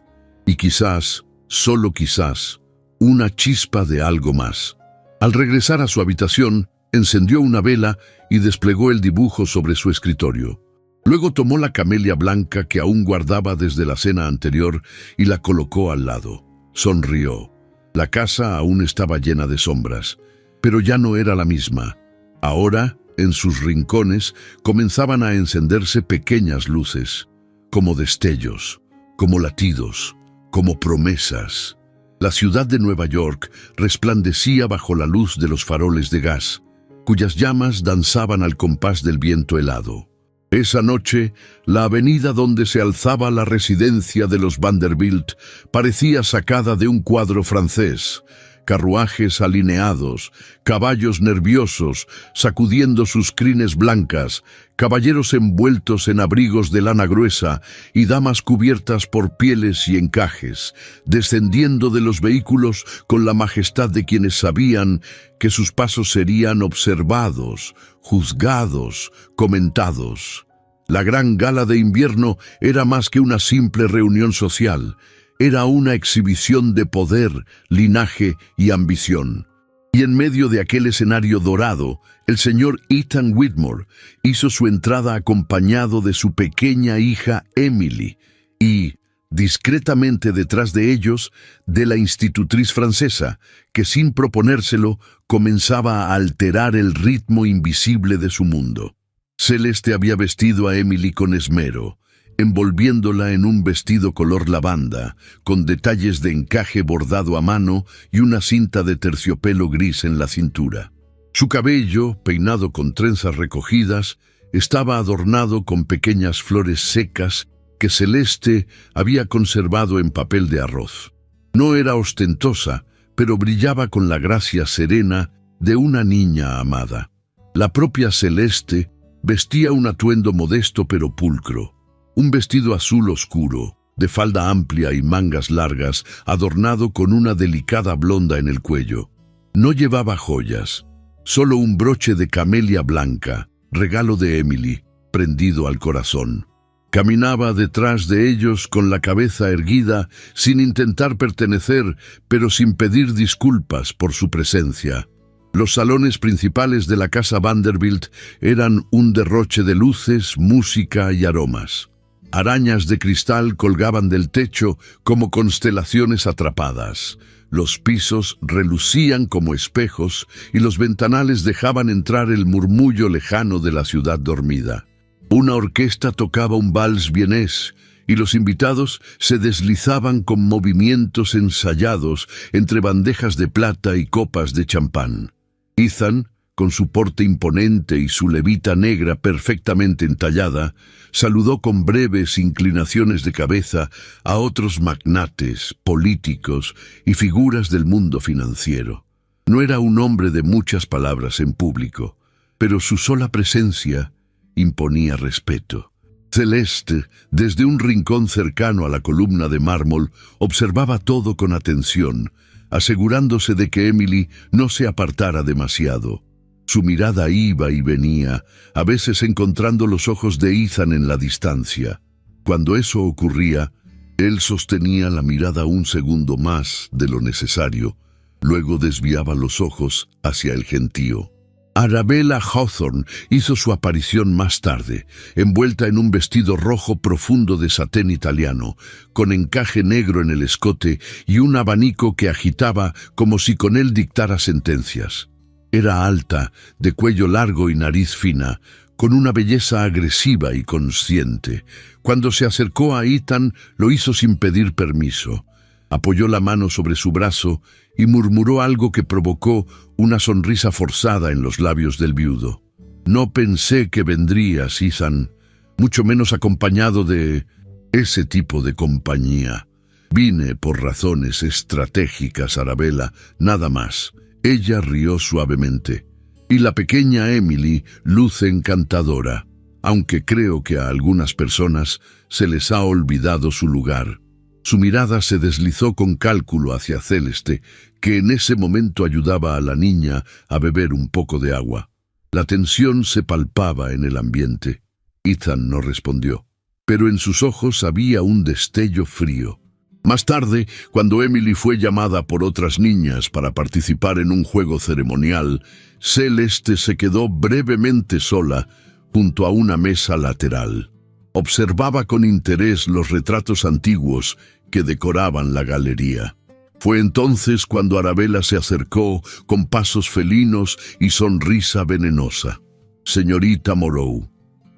y quizás, solo quizás, una chispa de algo más. Al regresar a su habitación, encendió una vela y desplegó el dibujo sobre su escritorio. Luego tomó la camelia blanca que aún guardaba desde la cena anterior y la colocó al lado. Sonrió. La casa aún estaba llena de sombras, pero ya no era la misma. Ahora, en sus rincones, comenzaban a encenderse pequeñas luces, como destellos, como latidos, como promesas. La ciudad de Nueva York resplandecía bajo la luz de los faroles de gas, cuyas llamas danzaban al compás del viento helado. Esa noche, la avenida donde se alzaba la residencia de los Vanderbilt parecía sacada de un cuadro francés. Carruajes alineados, caballos nerviosos, sacudiendo sus crines blancas, caballeros envueltos en abrigos de lana gruesa y damas cubiertas por pieles y encajes, descendiendo de los vehículos con la majestad de quienes sabían que sus pasos serían observados, juzgados, comentados. La gran gala de invierno era más que una simple reunión social. Era una exhibición de poder, linaje y ambición. Y en medio de aquel escenario dorado, el señor Ethan Whitmore hizo su entrada acompañado de su pequeña hija Emily y, discretamente detrás de ellos, de la institutriz francesa, que sin proponérselo comenzaba a alterar el ritmo invisible de su mundo. Celeste había vestido a Emily con esmero. envolviéndola en un vestido color lavanda, con detalles de encaje bordado a mano y una cinta de terciopelo gris en la cintura. Su cabello, peinado con trenzas recogidas, estaba adornado con pequeñas flores secas que Celeste había conservado en papel de arroz. No era ostentosa, pero brillaba con la gracia serena de una niña amada. La propia Celeste vestía un atuendo modesto pero pulcro. Un vestido azul oscuro, de falda amplia y mangas largas, adornado con una delicada blonda en el cuello. No llevaba joyas, solo un broche de camelia blanca, regalo de Emily, prendido al corazón. Caminaba detrás de ellos con la cabeza erguida, sin intentar pertenecer, pero sin pedir disculpas por su presencia. Los salones principales de la casa Vanderbilt eran un derroche de luces, música y aromas. Arañas de cristal colgaban del techo como constelaciones atrapadas. Los pisos relucían como espejos y los ventanales dejaban entrar el murmullo lejano de la ciudad dormida. Una orquesta tocaba un vals vienés y los invitados se deslizaban con movimientos ensayados entre bandejas de plata y copas de champán. Ethan, con su porte imponente y su levita negra perfectamente entallada, saludó con breves inclinaciones de cabeza a otros magnates, políticos y figuras del mundo financiero. No era un hombre de muchas palabras en público, pero su sola presencia imponía respeto. Celeste, desde un rincón cercano a la columna de mármol, observaba todo con atención, asegurándose de que Emily no se apartara demasiado. Su mirada iba y venía, a veces encontrando los ojos de Ethan en la distancia. Cuando eso ocurría, él sostenía la mirada un segundo más de lo necesario, luego desviaba los ojos hacia el gentío. Arabella Hawthorne hizo su aparición más tarde, envuelta en un vestido rojo profundo de satén italiano, con encaje negro en el escote y un abanico que agitaba como si con él dictara sentencias. Era alta, de cuello largo y nariz fina, con una belleza agresiva y consciente. Cuando se acercó a Ethan, lo hizo sin pedir permiso. Apoyó la mano sobre su brazo y murmuró algo que provocó una sonrisa forzada en los labios del viudo. No pensé que vendrías, Ethan, mucho menos acompañado de ese tipo de compañía. Vine por razones estratégicas, Arabella, nada más. Ella rió suavemente. Y la pequeña Emily luce encantadora, aunque creo que a algunas personas se les ha olvidado su lugar. Su mirada se deslizó con cálculo hacia Celeste, que en ese momento ayudaba a la niña a beber un poco de agua. La tensión se palpaba en el ambiente. Ethan no respondió, pero en sus ojos había un destello frío. Más tarde, cuando Emily fue llamada por otras niñas para participar en un juego ceremonial, Celeste se quedó brevemente sola junto a una mesa lateral. Observaba con interés los retratos antiguos que decoraban la galería. Fue entonces cuando Arabella se acercó con pasos felinos y sonrisa venenosa. «Señorita Moreau»,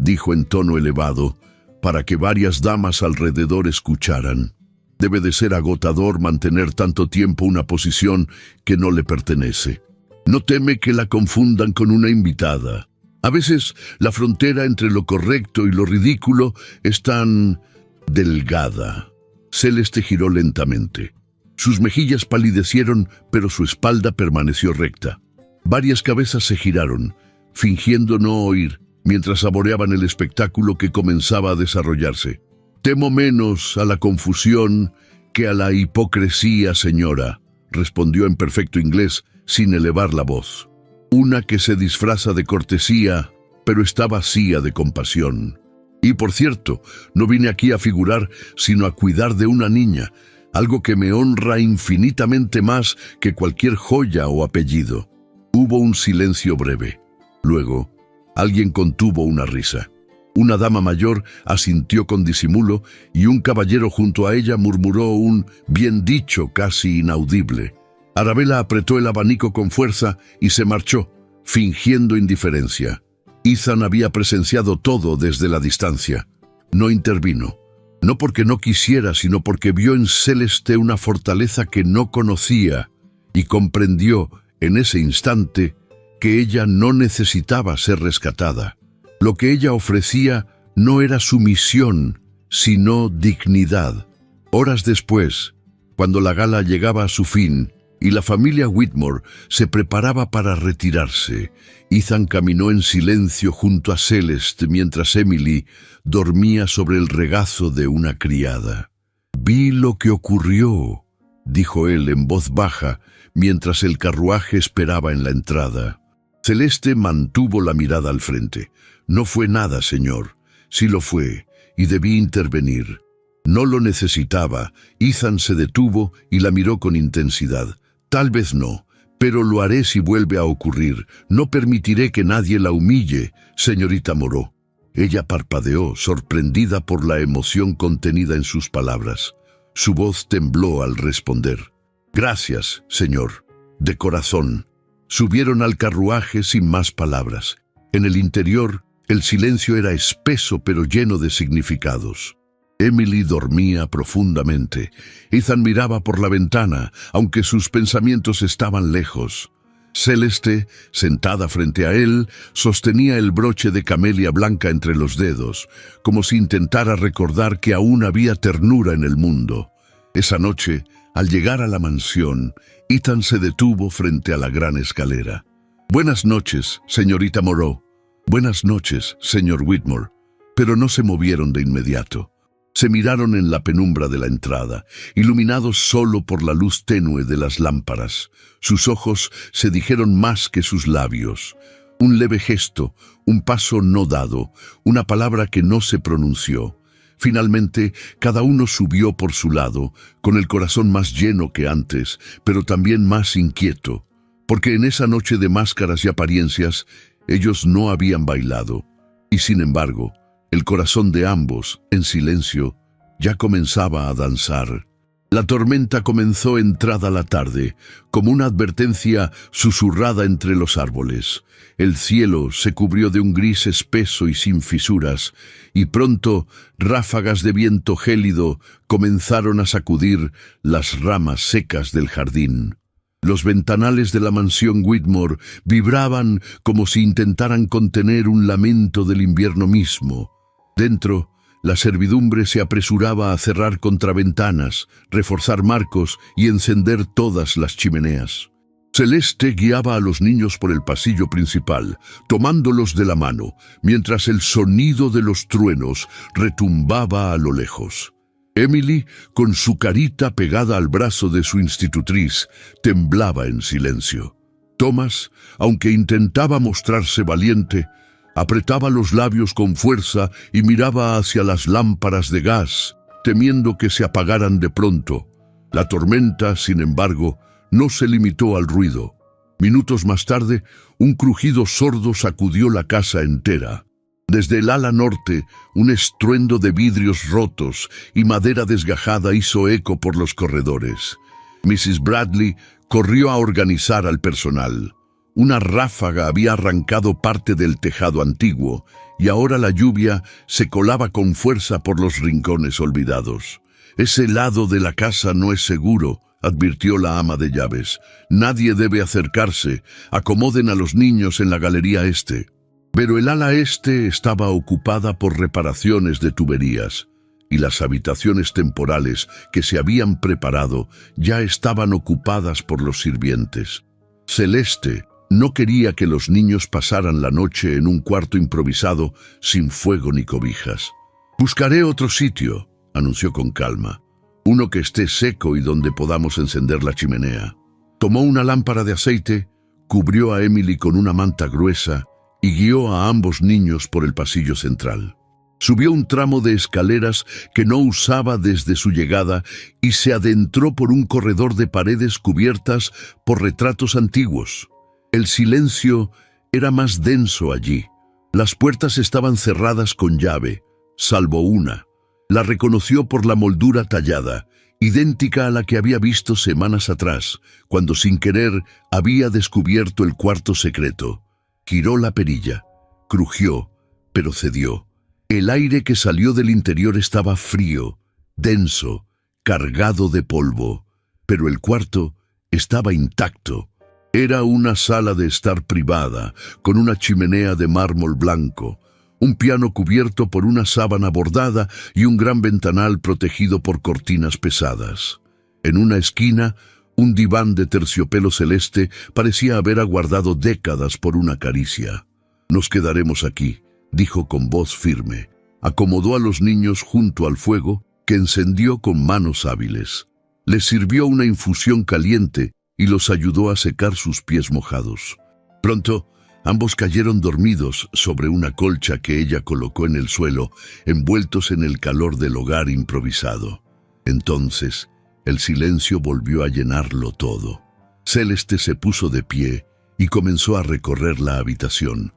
dijo en tono elevado, para que varias damas alrededor escucharan. «Debe de ser agotador mantener tanto tiempo una posición que no le pertenece. ¿No teme que la confundan con una invitada? A veces la frontera entre lo correcto y lo ridículo es tan delgada». Celeste giró lentamente. Sus mejillas palidecieron, pero su espalda permaneció recta. Varias cabezas se giraron, fingiendo no oír, mientras saboreaban el espectáculo que comenzaba a desarrollarse. «Temo menos a la confusión que a la hipocresía, señora», respondió en perfecto inglés, sin elevar la voz. «Una que se disfraza de cortesía, pero está vacía de compasión. Y por cierto, no vine aquí a figurar, sino a cuidar de una niña, algo que me honra infinitamente más que cualquier joya o apellido». Hubo un silencio breve. Luego, alguien contuvo una risa. Una dama mayor asintió con disimulo y un caballero junto a ella murmuró un bien dicho casi inaudible. Arabella apretó el abanico con fuerza y se marchó, fingiendo indiferencia. Ethan había presenciado todo desde la distancia. No intervino, no porque no quisiera, sino porque vio en Celeste una fortaleza que no conocía y comprendió en ese instante que ella no necesitaba ser rescatada. Lo que ella ofrecía no era sumisión, sino dignidad. Horas después, cuando la gala llegaba a su fin y la familia Whitmore se preparaba para retirarse, Ethan caminó en silencio junto a Celeste mientras Emily dormía sobre el regazo de una criada. «Vi lo que ocurrió», dijo él en voz baja mientras el carruaje esperaba en la entrada. Celeste mantuvo la mirada al frente. «No fue nada, señor. Sí lo fue, y debí intervenir». No lo necesitaba. Ethan se detuvo y la miró con intensidad. «Tal vez no, pero lo haré si vuelve a ocurrir. No permitiré que nadie la humille, señorita Moreau». Ella parpadeó, sorprendida por la emoción contenida en sus palabras. Su voz tembló al responder. «Gracias, señor, de corazón». Subieron al carruaje sin más palabras. En el interior, el silencio era espeso pero lleno de significados. Emily dormía profundamente. Ethan miraba por la ventana, aunque sus pensamientos estaban lejos. Celeste, sentada frente a él, sostenía el broche de camelia blanca entre los dedos, como si intentara recordar que aún había ternura en el mundo. Esa noche, al llegar a la mansión, Ethan se detuvo frente a la gran escalera. «Buenas noches, señorita Moreau». «Buenas noches, señor Whitmore». Pero no se movieron de inmediato. Se miraron en la penumbra de la entrada, iluminados solo por la luz tenue de las lámparas. Sus ojos se dijeron más que sus labios. Un leve gesto, un paso no dado, una palabra que no se pronunció. Finalmente, cada uno subió por su lado, con el corazón más lleno que antes, pero también más inquieto, porque en esa noche de máscaras y apariencias, ellos no habían bailado. Y sin embargo, el corazón de ambos, en silencio, ya comenzaba a danzar. La tormenta comenzó entrada la tarde, como una advertencia susurrada entre los árboles. El cielo se cubrió de un gris espeso y sin fisuras, y pronto ráfagas de viento gélido comenzaron a sacudir las ramas secas del jardín. Los ventanales de la mansión Whitmore vibraban como si intentaran contener un lamento del invierno mismo. Dentro, la servidumbre se apresuraba a cerrar contraventanas, reforzar marcos y encender todas las chimeneas. Celeste guiaba a los niños por el pasillo principal, tomándolos de la mano, mientras el sonido de los truenos retumbaba a lo lejos. Emily, con su carita pegada al brazo de su institutriz, temblaba en silencio. Thomas, aunque intentaba mostrarse valiente, apretaba los labios con fuerza y miraba hacia las lámparas de gas, temiendo que se apagaran de pronto. La tormenta, sin embargo, no se limitó al ruido. Minutos más tarde, un crujido sordo sacudió la casa entera. Desde el ala norte, un estruendo de vidrios rotos y madera desgajada hizo eco por los corredores. Mrs. Bradley corrió a organizar al personal. Una ráfaga había arrancado parte del tejado antiguo, y ahora la lluvia se colaba con fuerza por los rincones olvidados. «Ese lado de la casa no es seguro», advirtió la ama de llaves. «Nadie debe acercarse. Acomoden a los niños en la galería este». Pero el ala este estaba ocupada por reparaciones de tuberías, y las habitaciones temporales que se habían preparado ya estaban ocupadas por los sirvientes. Celeste no quería que los niños pasaran la noche en un cuarto improvisado sin fuego ni cobijas. «Buscaré otro sitio», anunció con calma. «Uno que esté seco y donde podamos encender la chimenea». Tomó una lámpara de aceite, cubrió a Emily con una manta gruesa y guió a ambos niños por el pasillo central. Subió un tramo de escaleras que no usaba desde su llegada y se adentró por un corredor de paredes cubiertas por retratos antiguos. El silencio era más denso allí. Las puertas estaban cerradas con llave, salvo una. La reconoció por la moldura tallada, idéntica a la que había visto semanas atrás, cuando sin querer había descubierto el cuarto secreto. Giró la perilla, crujió, pero cedió. El aire que salió del interior estaba frío, denso, cargado de polvo, pero el cuarto estaba intacto. Era una sala de estar privada, con una chimenea de mármol blanco, un piano cubierto por una sábana bordada y un gran ventanal protegido por cortinas pesadas. En una esquina, un diván de terciopelo celeste parecía haber aguardado décadas por una caricia. «Nos quedaremos aquí», dijo con voz firme. Acomodó a los niños junto al fuego, que encendió con manos hábiles. Les sirvió una infusión caliente y los ayudó a secar sus pies mojados. Pronto, ambos cayeron dormidos sobre una colcha que ella colocó en el suelo, envueltos en el calor del hogar improvisado. Entonces, el silencio volvió a llenarlo todo. Celeste se puso de pie y comenzó a recorrer la habitación.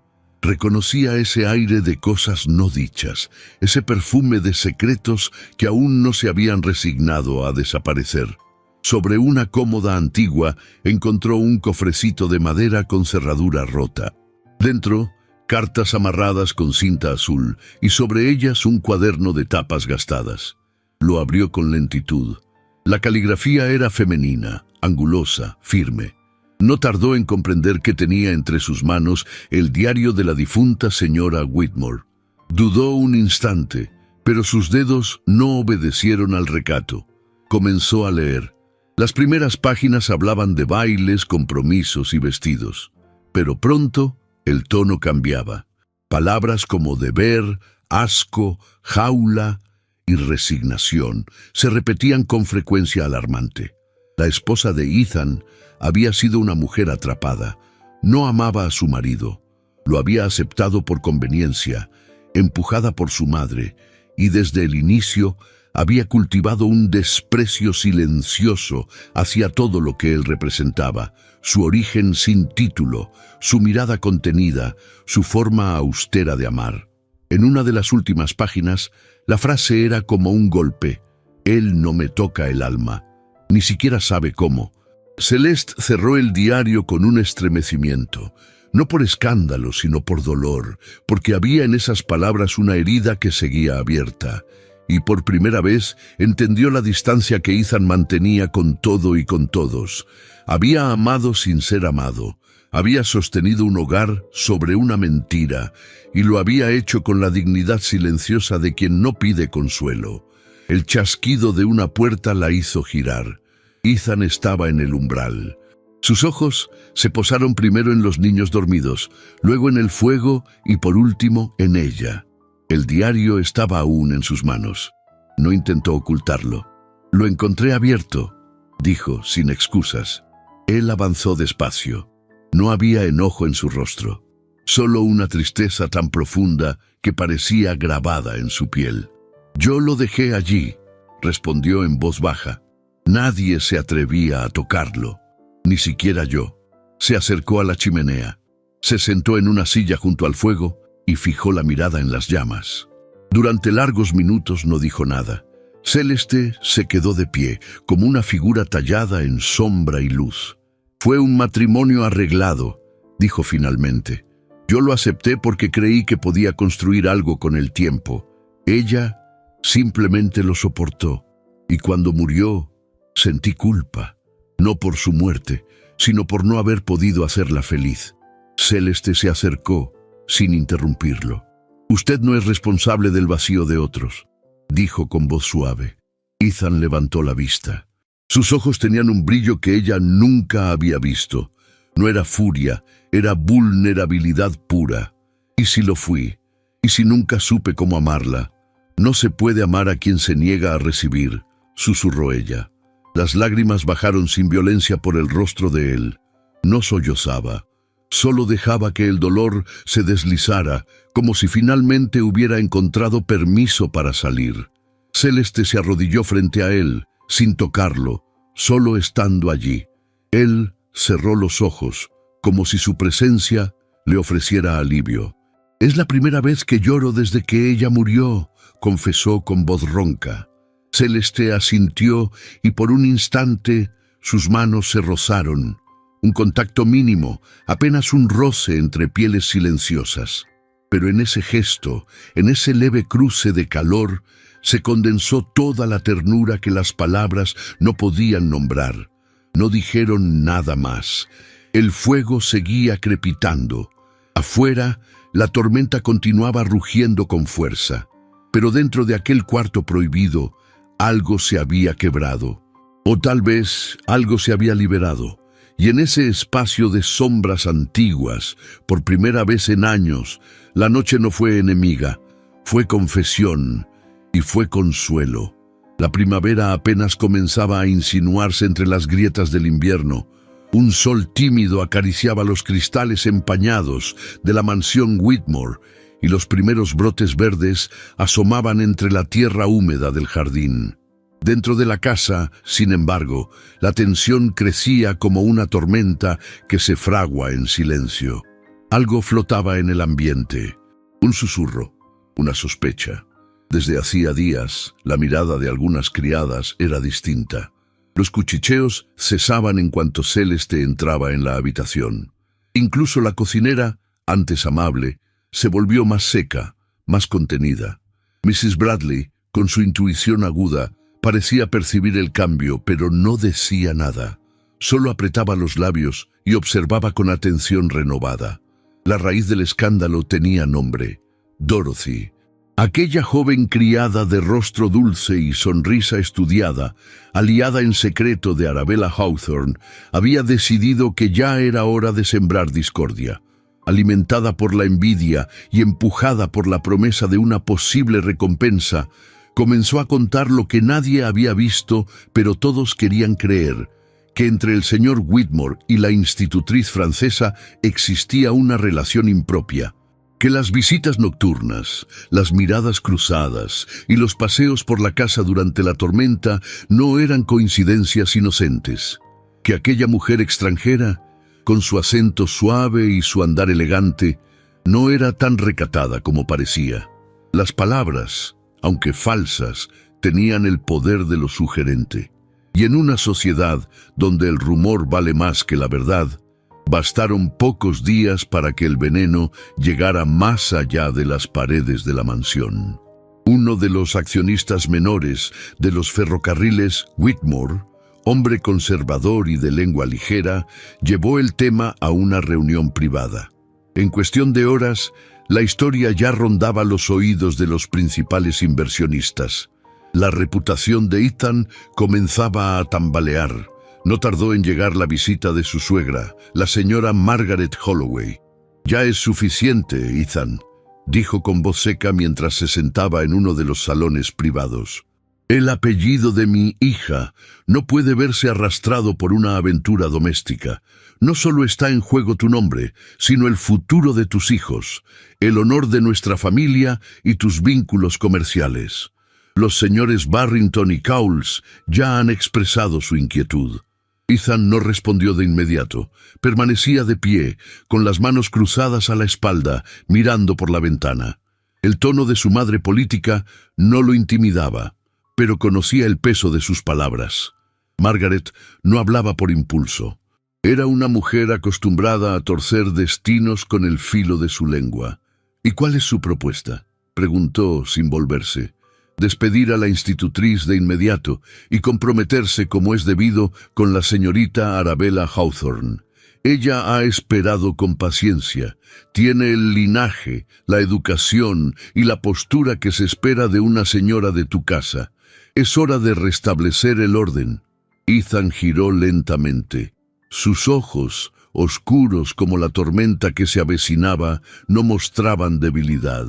Reconocía ese aire de cosas no dichas, ese perfume de secretos que aún no se habían resignado a desaparecer. Sobre una cómoda antigua encontró un cofrecito de madera con cerradura rota. Dentro, cartas amarradas con cinta azul y sobre ellas un cuaderno de tapas gastadas. Lo abrió con lentitud. La caligrafía era femenina, angulosa, firme. No tardó en comprender que tenía entre sus manos el diario de la difunta señora Whitmore. Dudó un instante, pero sus dedos no obedecieron al recato. Comenzó a leer. Las primeras páginas hablaban de bailes, compromisos y vestidos. Pero pronto el tono cambiaba. Palabras como deber, asco, jaula y resignación se repetían con frecuencia alarmante. La esposa de Ethan había sido una mujer atrapada. No amaba a su marido. Lo había aceptado por conveniencia, empujada por su madre, y desde el inicio había cultivado un desprecio silencioso hacia todo lo que él representaba, su origen sin título, su mirada contenida, su forma austera de amar. En una de las últimas páginas, la frase era como un golpe: «Él no me toca el alma, ni siquiera sabe cómo». Celeste cerró el diario con un estremecimiento, no por escándalo, sino por dolor, porque había en esas palabras una herida que seguía abierta. Y por primera vez entendió la distancia que Ethan mantenía con todo y con todos. Había amado sin ser amado, había sostenido un hogar sobre una mentira, y lo había hecho con la dignidad silenciosa de quien no pide consuelo. El chasquido de una puerta la hizo girar. Ethan estaba en el umbral. Sus ojos se posaron primero en los niños dormidos, luego en el fuego y por último en ella. El diario estaba aún en sus manos. No intentó ocultarlo. «Lo encontré abierto», dijo, sin excusas. Él avanzó despacio. No había enojo en su rostro, solo una tristeza tan profunda que parecía grabada en su piel. «Yo lo dejé allí», respondió en voz baja. Nadie se atrevía a tocarlo, ni siquiera yo. Se acercó a la chimenea, se sentó en una silla junto al fuego y fijó la mirada en las llamas. Durante largos minutos no dijo nada. Celeste se quedó de pie, como una figura tallada en sombra y luz. «Fue un matrimonio arreglado», dijo finalmente. «Yo lo acepté porque creí que podía construir algo con el tiempo. Ella simplemente lo soportó. Y cuando murió, sentí culpa, no por su muerte, sino por no haber podido hacerla feliz». Celeste se acercó, sin interrumpirlo. «Usted no es responsable del vacío de otros», dijo con voz suave. Ethan levantó la vista. Sus ojos tenían un brillo que ella nunca había visto. No era furia, era vulnerabilidad pura. «¿Y si lo fui? ¿Y si nunca supe cómo amarla? No se puede amar a quien se niega a recibir», susurró ella. Las lágrimas bajaron sin violencia por el rostro de él. No sollozaba. Solo dejaba que el dolor se deslizara, como si finalmente hubiera encontrado permiso para salir. Celeste se arrodilló frente a él, sin tocarlo, solo estando allí. Él cerró los ojos, como si su presencia le ofreciera alivio. «Es la primera vez que lloro desde que ella murió», confesó con voz ronca. Celeste asintió y por un instante sus manos se rozaron. Un contacto mínimo, apenas un roce entre pieles silenciosas. Pero en ese gesto, en ese leve cruce de calor, se condensó toda la ternura que las palabras no podían nombrar. No dijeron nada más. El fuego seguía crepitando. Afuera, la tormenta continuaba rugiendo con fuerza. Pero dentro de aquel cuarto prohibido, algo se había quebrado. O tal vez algo se había liberado. Y en ese espacio de sombras antiguas, por primera vez en años, la noche no fue enemiga, fue confesión y fue consuelo. La primavera apenas comenzaba a insinuarse entre las grietas del invierno. Un sol tímido acariciaba los cristales empañados de la mansión Whitmore y los primeros brotes verdes asomaban entre la tierra húmeda del jardín. Dentro de la casa, sin embargo, la tensión crecía como una tormenta que se fragua en silencio. Algo flotaba en el ambiente, un susurro, una sospecha. Desde hacía días, la mirada de algunas criadas era distinta. Los cuchicheos cesaban en cuanto Celeste entraba en la habitación. Incluso la cocinera, antes amable, se volvió más seca, más contenida. Mrs. Bradley, con su intuición aguda, parecía percibir el cambio, pero no decía nada. Solo apretaba los labios y observaba con atención renovada. La raíz del escándalo tenía nombre: Dorothy. Aquella joven criada de rostro dulce y sonrisa estudiada, aliada en secreto de Arabella Hawthorne, había decidido que ya era hora de sembrar discordia. Alimentada por la envidia y empujada por la promesa de una posible recompensa, comenzó a contar lo que nadie había visto, pero todos querían creer: que entre el señor Whitmore y la institutriz francesa existía una relación impropia. Que las visitas nocturnas, las miradas cruzadas y los paseos por la casa durante la tormenta no eran coincidencias inocentes. Que aquella mujer extranjera, con su acento suave y su andar elegante, no era tan recatada como parecía. Las palabras, aunque falsas, tenían el poder de lo sugerente. Y en una sociedad donde el rumor vale más que la verdad, bastaron pocos días para que el veneno llegara más allá de las paredes de la mansión. Uno de los accionistas menores de los ferrocarriles Whitmore, hombre conservador y de lengua ligera, llevó el tema a una reunión privada. En cuestión de horas, la historia ya rondaba los oídos de los principales inversionistas. La reputación de Ethan comenzaba a tambalear. No tardó en llegar la visita de su suegra, la señora Margaret Holloway. «Ya es suficiente, Ethan», dijo con voz seca mientras se sentaba en uno de los salones privados. «El apellido de mi hija no puede verse arrastrado por una aventura doméstica. No solo está en juego tu nombre, sino el futuro de tus hijos, el honor de nuestra familia y tus vínculos comerciales». Los señores Barrington y Cowles ya han expresado su inquietud. Ethan no respondió de inmediato. Permanecía de pie, con las manos cruzadas a la espalda, mirando por la ventana. El tono de su madre política no lo intimidaba, pero conocía el peso de sus palabras. Margaret no hablaba por impulso. Era una mujer acostumbrada a torcer destinos con el filo de su lengua. «¿Y cuál es su propuesta?», preguntó sin volverse. «Despedir a la institutriz de inmediato y comprometerse como es debido con la señorita Arabella Hawthorne. Ella ha esperado con paciencia, tiene el linaje, la educación y la postura que se espera de una señora de tu casa. Es hora de restablecer el orden». Ethan giró lentamente. Sus ojos, oscuros como la tormenta que se avecinaba, no mostraban debilidad.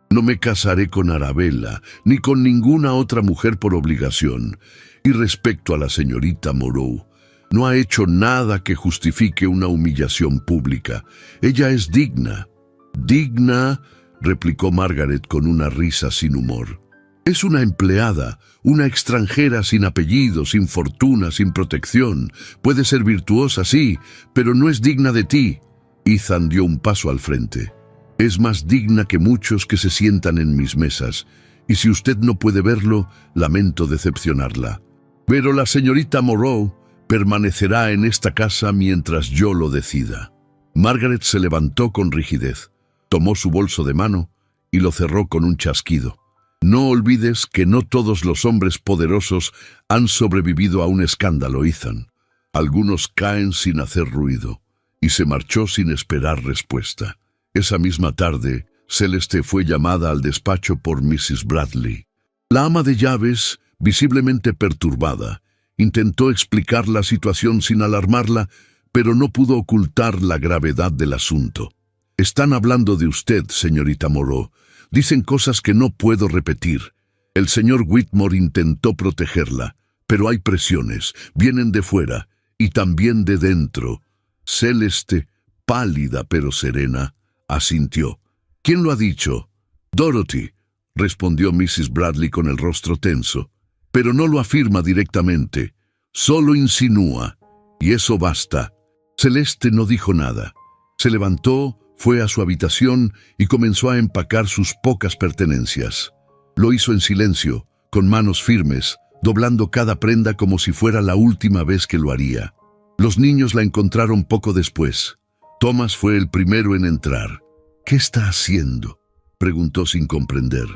«No me casaré con Arabella, ni con ninguna otra mujer por obligación. Y respecto a la señorita Moreau, no ha hecho nada que justifique una humillación pública. Ella es digna». «¿Digna?», replicó Margaret con una risa sin humor. «Es una empleada, una extranjera sin apellido, sin fortuna, sin protección. Puede ser virtuosa, sí, pero no es digna de ti». Ethan dio un paso al frente. «Es más digna que muchos que se sientan en mis mesas, y si usted no puede verlo, lamento decepcionarla. Pero la señorita Moreau permanecerá en esta casa mientras yo lo decida». Margaret se levantó con rigidez. Tomó su bolso de mano y lo cerró con un chasquido. No olvides que no todos los hombres poderosos han sobrevivido a un escándalo, Ethan. Algunos caen sin hacer ruido. Y se marchó sin esperar respuesta. Esa misma tarde, Celeste fue llamada al despacho por Mrs. Bradley. La ama de llaves, visiblemente perturbada, intentó explicar la situación sin alarmarla, pero no pudo ocultar la gravedad del asunto. «Están hablando de usted, señorita Moreau. Dicen cosas que no puedo repetir. El señor Whitmore intentó protegerla, pero hay presiones, vienen de fuera y también de dentro». Celeste, pálida pero serena, asintió. «¿Quién lo ha dicho?» «Dorothy», respondió Mrs. Bradley con el rostro tenso. «Pero no lo afirma directamente, solo insinúa, y eso basta». Celeste no dijo nada. Se levantó, fue a su habitación y comenzó a empacar sus pocas pertenencias. Lo hizo en silencio, con manos firmes, doblando cada prenda como si fuera la última vez que lo haría. Los niños la encontraron poco después. Thomas fue el primero en entrar. «¿Qué está haciendo?», preguntó sin comprender.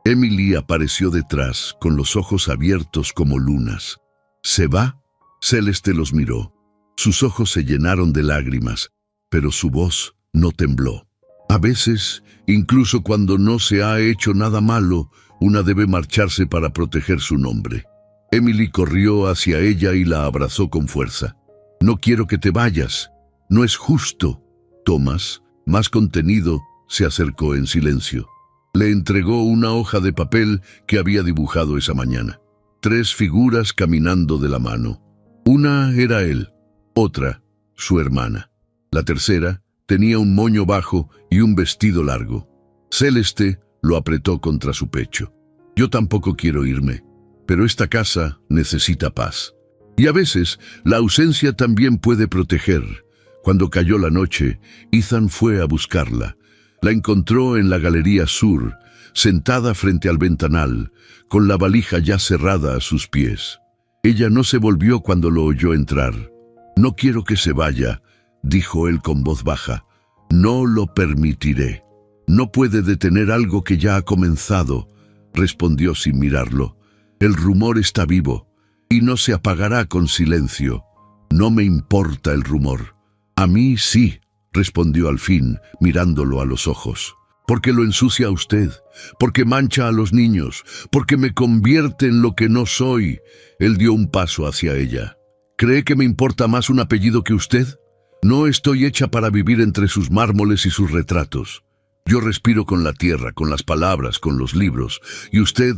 Emily apareció detrás, con los ojos abiertos como lunas. «¿Se va?». Celeste los miró. Sus ojos se llenaron de lágrimas, pero su voz no tembló. A veces, incluso cuando no se ha hecho nada malo, una debe marcharse para proteger su nombre. Emily corrió hacia ella y la abrazó con fuerza. «No quiero que te vayas. No es justo». Thomas, más contenido, se acercó en silencio. Le entregó una hoja de papel que había dibujado esa mañana. 3 figuras caminando de la mano. Una era él, otra, su hermana. La tercera tenía un moño bajo y un vestido largo. Celeste lo apretó contra su pecho. «Yo tampoco quiero irme, pero esta casa necesita paz. Y a veces la ausencia también puede proteger». Cuando cayó la noche, Ethan fue a buscarla. La encontró en la galería sur, sentada frente al ventanal, con la valija ya cerrada a sus pies. Ella no se volvió cuando lo oyó entrar. «No quiero que se vaya», dijo él con voz baja. «No lo permitiré». «No puede detener algo que ya ha comenzado», respondió sin mirarlo. «El rumor está vivo y no se apagará con silencio. No me importa el rumor». «A mí sí», respondió al fin, mirándolo a los ojos. «Porque lo ensucia a usted, porque mancha a los niños, porque me convierte en lo que no soy». Él dio un paso hacia ella. «¿Cree que me importa más un apellido que usted? No estoy hecha para vivir entre sus mármoles y sus retratos. Yo respiro con la tierra, con las palabras, con los libros. Y usted...»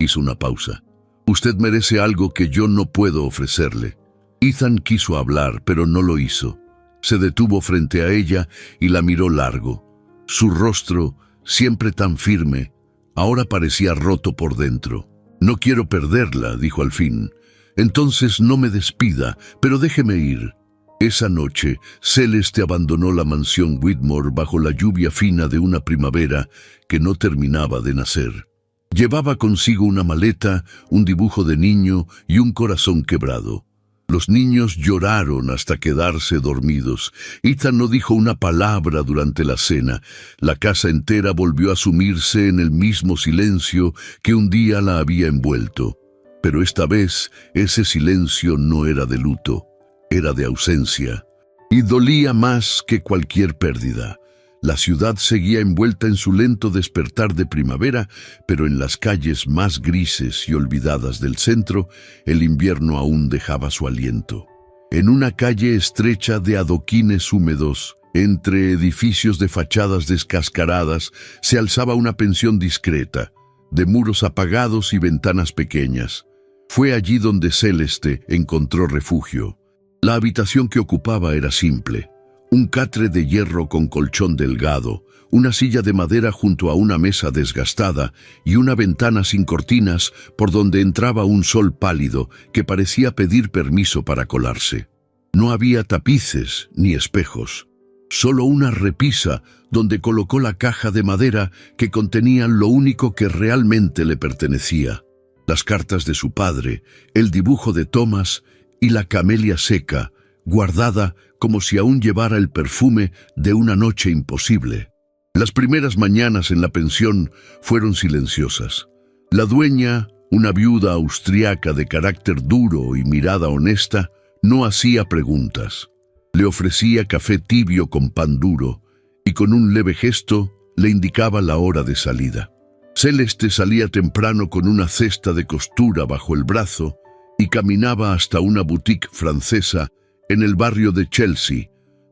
Hizo una pausa. «Usted merece algo que yo no puedo ofrecerle». Ethan quiso hablar, pero no lo hizo. Se detuvo frente a ella y la miró largo. Su rostro, siempre tan firme, ahora parecía roto por dentro. «No quiero perderla», dijo al fin. «Entonces no me despida, pero déjeme ir». Esa noche, Celeste abandonó la mansión Whitmore bajo la lluvia fina de una primavera que no terminaba de nacer. Llevaba consigo una maleta, un dibujo de niño y un corazón quebrado. Los niños lloraron hasta quedarse dormidos. Ethan no dijo una palabra durante la cena. La casa entera volvió a sumirse en el mismo silencio que un día la había envuelto. Pero esta vez ese silencio no era de luto, era de ausencia. Y dolía más que cualquier pérdida. La ciudad seguía envuelta en su lento despertar de primavera, pero en las calles más grises y olvidadas del centro, el invierno aún dejaba su aliento. En una calle estrecha de adoquines húmedos, entre edificios de fachadas descascaradas, se alzaba una pensión discreta, de muros apagados y ventanas pequeñas. Fue allí donde Celeste encontró refugio. La habitación que ocupaba era simple. Un catre de hierro con colchón delgado, una silla de madera junto a una mesa desgastada y una ventana sin cortinas por donde entraba un sol pálido que parecía pedir permiso para colarse. No había tapices ni espejos, solo una repisa donde colocó la caja de madera que contenía lo único que realmente le pertenecía: las cartas de su padre, el dibujo de Thomas y la camelia seca, guardada como si aún llevara el perfume de una noche imposible. Las primeras mañanas en la pensión fueron silenciosas. La dueña, una viuda austriaca de carácter duro y mirada honesta, no hacía preguntas. Le ofrecía café tibio con pan duro y con un leve gesto le indicaba la hora de salida. Celeste salía temprano con una cesta de costura bajo el brazo y caminaba hasta una boutique francesa en el barrio de Chelsea,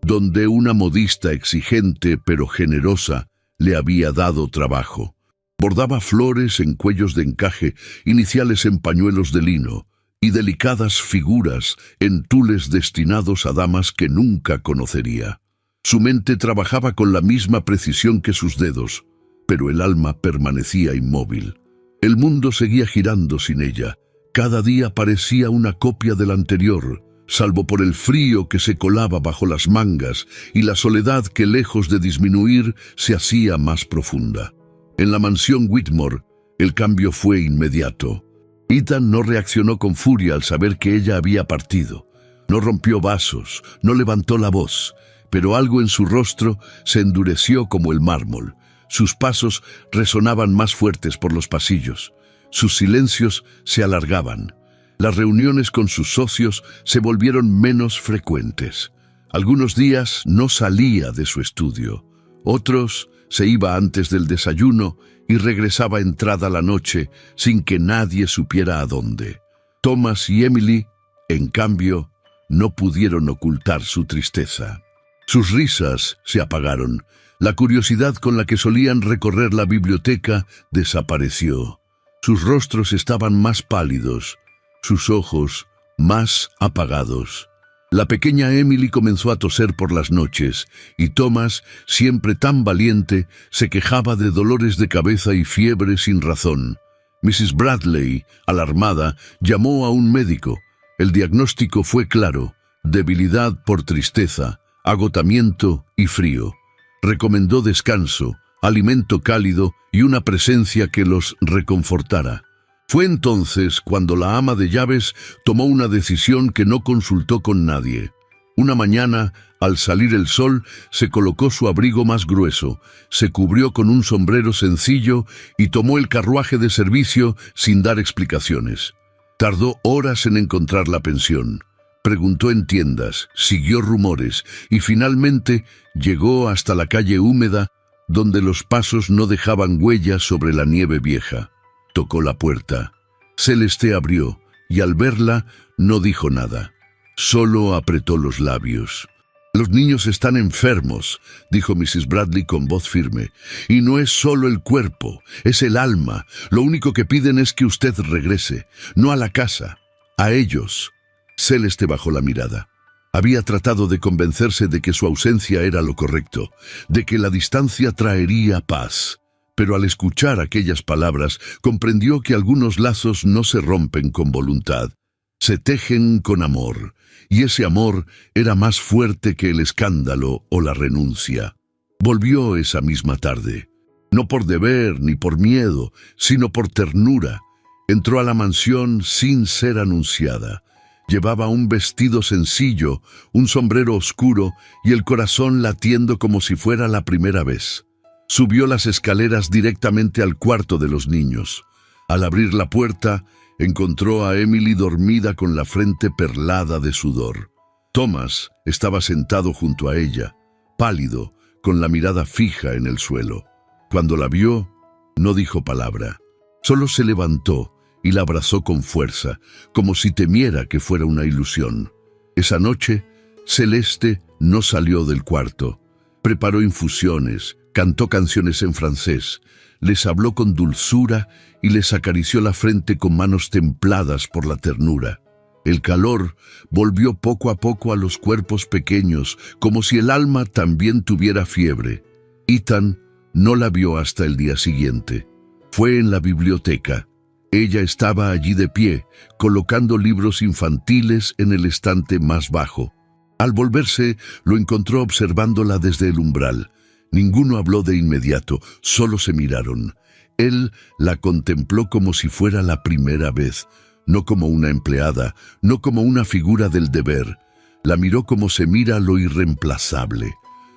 donde una modista exigente pero generosa le había dado trabajo. Bordaba flores en cuellos de encaje, iniciales en pañuelos de lino y delicadas figuras en tules destinados a damas que nunca conocería. Su mente trabajaba con la misma precisión que sus dedos, pero el alma permanecía inmóvil. El mundo seguía girando sin ella. Cada día parecía una copia del anterior, salvo por el frío que se colaba bajo las mangas y la soledad que, lejos de disminuir, se hacía más profunda. En la mansión Whitmore, el cambio fue inmediato. Ethan no reaccionó con furia al saber que ella había partido. No rompió vasos, no levantó la voz, pero algo en su rostro se endureció como el mármol. Sus pasos resonaban más fuertes por los pasillos. Sus silencios se alargaban. Las reuniones con sus socios se volvieron menos frecuentes. Algunos días no salía de su estudio. Otros se iba antes del desayuno y regresaba entrada la noche sin que nadie supiera a dónde. Thomas y Emily, en cambio, no pudieron ocultar su tristeza. Sus risas se apagaron. La curiosidad con la que solían recorrer la biblioteca desapareció. Sus rostros estaban más pálidos, sus ojos más apagados. La pequeña Emily comenzó a toser por las noches y Thomas, siempre tan valiente, se quejaba de dolores de cabeza y fiebre sin razón. Mrs. Bradley, alarmada, llamó a un médico. El diagnóstico fue claro: debilidad por tristeza, agotamiento y frío. Recomendó descanso, alimento cálido y una presencia que los reconfortara. Fue entonces cuando la ama de llaves tomó una decisión que no consultó con nadie. Una mañana, al salir el sol, se colocó su abrigo más grueso, se cubrió con un sombrero sencillo y tomó el carruaje de servicio sin dar explicaciones. Tardó horas en encontrar la pensión. Preguntó en tiendas, siguió rumores y finalmente llegó hasta la calle húmeda, donde los pasos no dejaban huellas sobre la nieve vieja. Tocó la puerta. Celeste abrió y al verla no dijo nada. Solo apretó los labios. «Los niños están enfermos», dijo Mrs. Bradley con voz firme. «Y no es solo el cuerpo, es el alma. Lo único que piden es que usted regrese, no a la casa, a ellos». Celeste bajó la mirada. Había tratado de convencerse de que su ausencia era lo correcto, de que la distancia traería paz. Pero al escuchar aquellas palabras, comprendió que algunos lazos no se rompen con voluntad. Se tejen con amor, y ese amor era más fuerte que el escándalo o la renuncia. Volvió esa misma tarde. No por deber ni por miedo, sino por ternura. Entró a la mansión sin ser anunciada. Llevaba un vestido sencillo, un sombrero oscuro y el corazón latiendo como si fuera la primera vez. Subió las escaleras directamente al cuarto de los niños. Al abrir la puerta, encontró a Emily dormida con la frente perlada de sudor. Thomas estaba sentado junto a ella, pálido, con la mirada fija en el suelo. Cuando la vio, no dijo palabra. Solo se levantó y la abrazó con fuerza, como si temiera que fuera una ilusión. Esa noche, Celeste no salió del cuarto. Preparó infusiones, cantó canciones en francés, les habló con dulzura y les acarició la frente con manos templadas por la ternura. El calor volvió poco a poco a los cuerpos pequeños, como si el alma también tuviera fiebre. Ethan no la vio hasta el día siguiente. Fue en la biblioteca. Ella estaba allí de pie, colocando libros infantiles en el estante más bajo. Al volverse, lo encontró observándola desde el umbral. Ninguno habló de inmediato, solo se miraron. Él la contempló como si fuera la primera vez, no como una empleada, no como una figura del deber. La miró como se mira lo irreemplazable.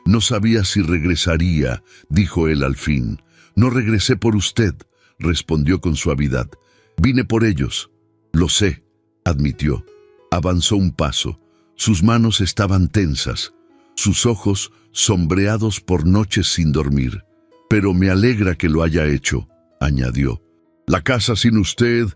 No sabía si regresaría, dijo él al fin. No regresé por usted, respondió con suavidad. Vine por ellos. Lo sé, admitió. Avanzó un paso. Sus manos estaban tensas, sus ojos sombreados por noches sin dormir. Pero me alegra que lo haya hecho, añadió. La casa sin usted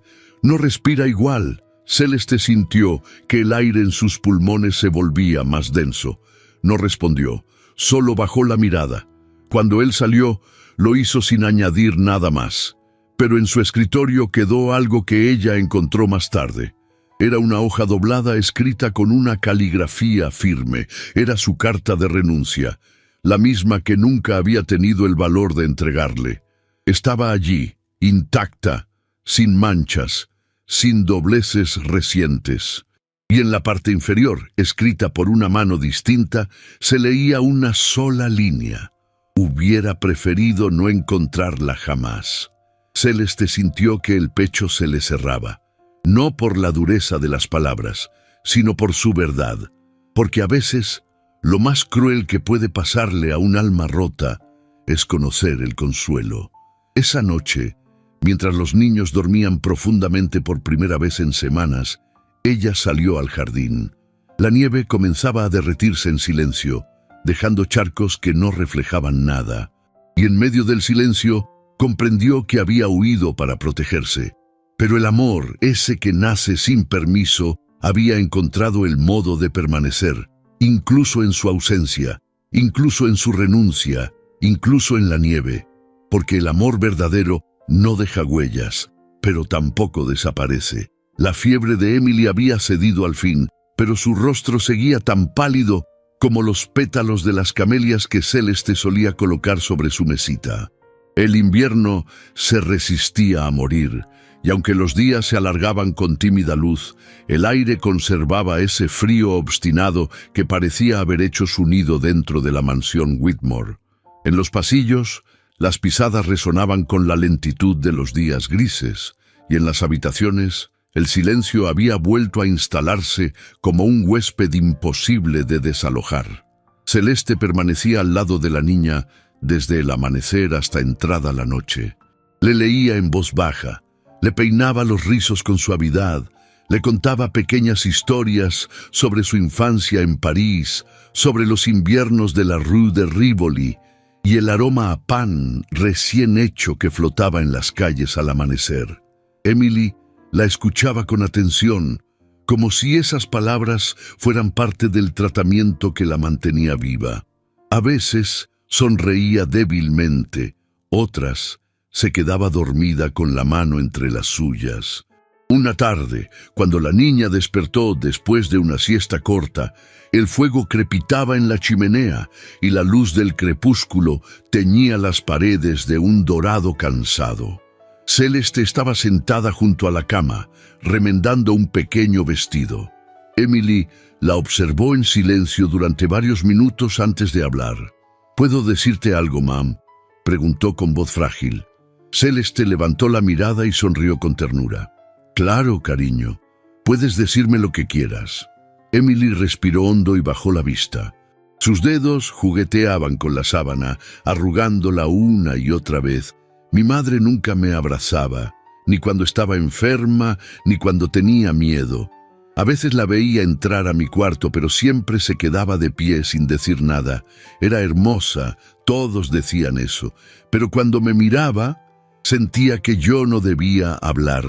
no respira igual. Celeste sintió que el aire en sus pulmones se volvía más denso. No respondió, solo bajó la mirada. Cuando él salió, lo hizo sin añadir nada más. Pero en su escritorio quedó algo que ella encontró más tarde. Era una hoja doblada escrita con una caligrafía firme. Era su carta de renuncia, la misma que nunca había tenido el valor de entregarle. Estaba allí, intacta, sin manchas, sin dobleces recientes. Y en la parte inferior, escrita por una mano distinta, se leía una sola línea. Hubiera preferido no encontrarla jamás. Celeste sintió que el pecho se le cerraba, no por la dureza de las palabras, sino por su verdad, porque a veces lo más cruel que puede pasarle a un alma rota es conocer el consuelo. Esa noche, mientras los niños dormían profundamente por primera vez en semanas, ella salió al jardín. La nieve comenzaba a derretirse en silencio, dejando charcos que no reflejaban nada, y en medio del silencio comprendió que había huido para protegerse. Pero el amor, ese que nace sin permiso, había encontrado el modo de permanecer, incluso en su ausencia, incluso en su renuncia, incluso en la nieve, porque el amor verdadero no deja huellas, pero tampoco desaparece. La fiebre de Emily había cedido al fin, pero su rostro seguía tan pálido como los pétalos de las camelias que Celeste solía colocar sobre su mesita. El invierno se resistía a morir, y aunque los días se alargaban con tímida luz, el aire conservaba ese frío obstinado que parecía haber hecho su nido dentro de la mansión Whitmore. En los pasillos, las pisadas resonaban con la lentitud de los días grises, y en las habitaciones, el silencio había vuelto a instalarse como un huésped imposible de desalojar. Celeste permanecía al lado de la niña desde el amanecer hasta entrada la noche. Le leía en voz baja, le peinaba los rizos con suavidad, le contaba pequeñas historias sobre su infancia en París, sobre los inviernos de la Rue de Rivoli y el aroma a pan recién hecho que flotaba en las calles al amanecer. Emily la escuchaba con atención, como si esas palabras fueran parte del tratamiento que la mantenía viva. A veces sonreía débilmente, otras se quedaba dormida con la mano entre las suyas. Una tarde, cuando la niña despertó después de una siesta corta, el fuego crepitaba en la chimenea y la luz del crepúsculo teñía las paredes de un dorado cansado. Celeste estaba sentada junto a la cama, remendando un pequeño vestido. Emily la observó en silencio durante varios minutos antes de hablar. «¿Puedo decirte algo, mam?», preguntó con voz frágil. Celeste levantó la mirada y sonrió con ternura. «Claro, cariño. Puedes decirme lo que quieras». Emily respiró hondo y bajó la vista. Sus dedos jugueteaban con la sábana, arrugándola una y otra vez. «Mi madre nunca me abrazaba, ni cuando estaba enferma, ni cuando tenía miedo. A veces la veía entrar a mi cuarto, pero siempre se quedaba de pie sin decir nada. Era hermosa, todos decían eso, pero cuando me miraba, sentía que yo no debía hablar».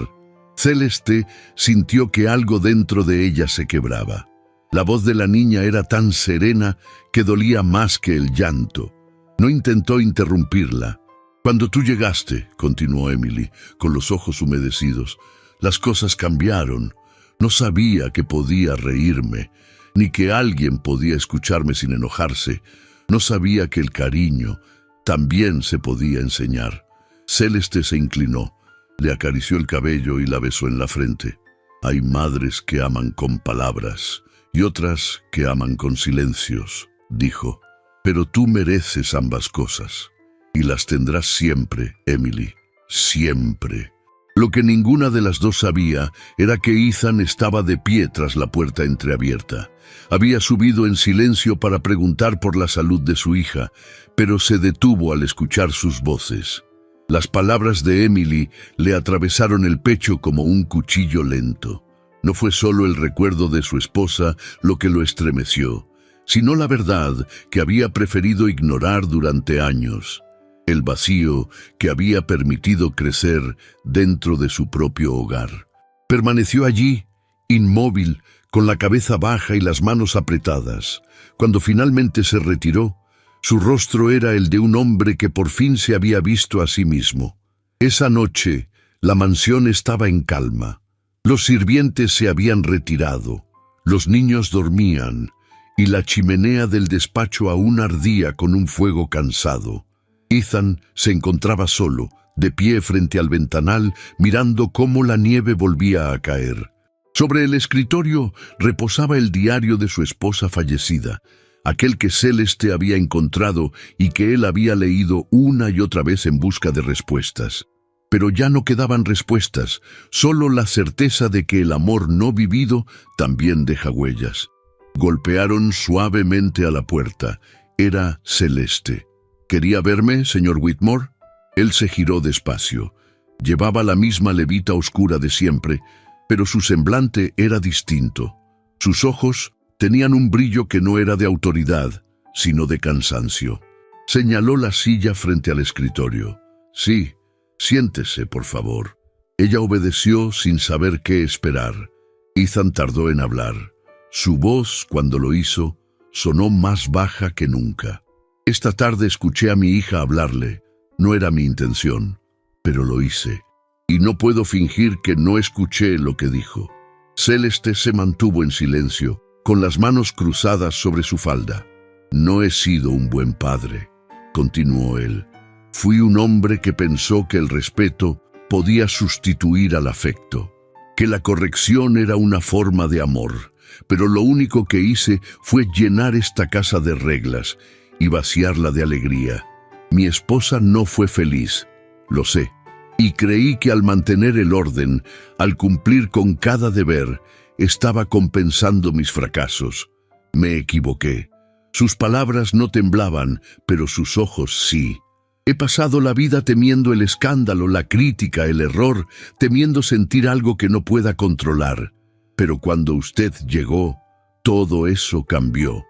Celeste sintió que algo dentro de ella se quebraba. La voz de la niña era tan serena que dolía más que el llanto. No intentó interrumpirla. «Cuando tú llegaste», continuó Emily, con los ojos humedecidos, «las cosas cambiaron. No sabía que podía reírme, ni que alguien podía escucharme sin enojarse. No sabía que el cariño también se podía enseñar». Celeste se inclinó, le acarició el cabello y la besó en la frente. «Hay madres que aman con palabras y otras que aman con silencios», dijo. «Pero tú mereces ambas cosas. Y las tendrás siempre, Emily, siempre». Lo que ninguna de las dos sabía era que Ethan estaba de pie tras la puerta entreabierta. Había subido en silencio para preguntar por la salud de su hija, pero se detuvo al escuchar sus voces. Las palabras de Emily le atravesaron el pecho como un cuchillo lento. No fue solo el recuerdo de su esposa lo que lo estremeció, sino la verdad que había preferido ignorar durante años. El vacío que había permitido crecer dentro de su propio hogar. Permaneció allí, inmóvil, con la cabeza baja y las manos apretadas. Cuando finalmente se retiró, su rostro era el de un hombre que por fin se había visto a sí mismo. Esa noche, la mansión estaba en calma. Los sirvientes se habían retirado, los niños dormían, y la chimenea del despacho aún ardía con un fuego cansado. Ethan se encontraba solo, de pie frente al ventanal, mirando cómo la nieve volvía a caer. Sobre el escritorio reposaba el diario de su esposa fallecida, aquel que Celeste había encontrado y que él había leído una y otra vez en busca de respuestas. Pero ya no quedaban respuestas, solo la certeza de que el amor no vivido también deja huellas. Golpearon suavemente a la puerta. Era Celeste. ¿Quería verme, señor Whitmore? Él se giró despacio. Llevaba la misma levita oscura de siempre, pero su semblante era distinto. Sus ojos tenían un brillo que no era de autoridad, sino de cansancio. Señaló la silla frente al escritorio. Sí, siéntese, por favor. Ella obedeció sin saber qué esperar. Ethan tardó en hablar. Su voz, cuando lo hizo, sonó más baja que nunca. Esta tarde escuché a mi hija hablarle. No era mi intención, pero lo hice. Y no puedo fingir que no escuché lo que dijo. Celeste se mantuvo en silencio, con las manos cruzadas sobre su falda. No he sido un buen padre, continuó él. Fui un hombre que pensó que el respeto podía sustituir al afecto, que la corrección era una forma de amor, pero lo único que hice fue llenar esta casa de reglas y vaciarla de alegría. Mi esposa no fue feliz, lo sé, y creí que al mantener el orden, al cumplir con cada deber, estaba compensando mis fracasos. Me equivoqué. Sus palabras no temblaban, pero sus ojos sí. He pasado la vida temiendo el escándalo, la crítica, el error, temiendo sentir algo que no pueda controlar. Pero cuando usted llegó, todo eso cambió.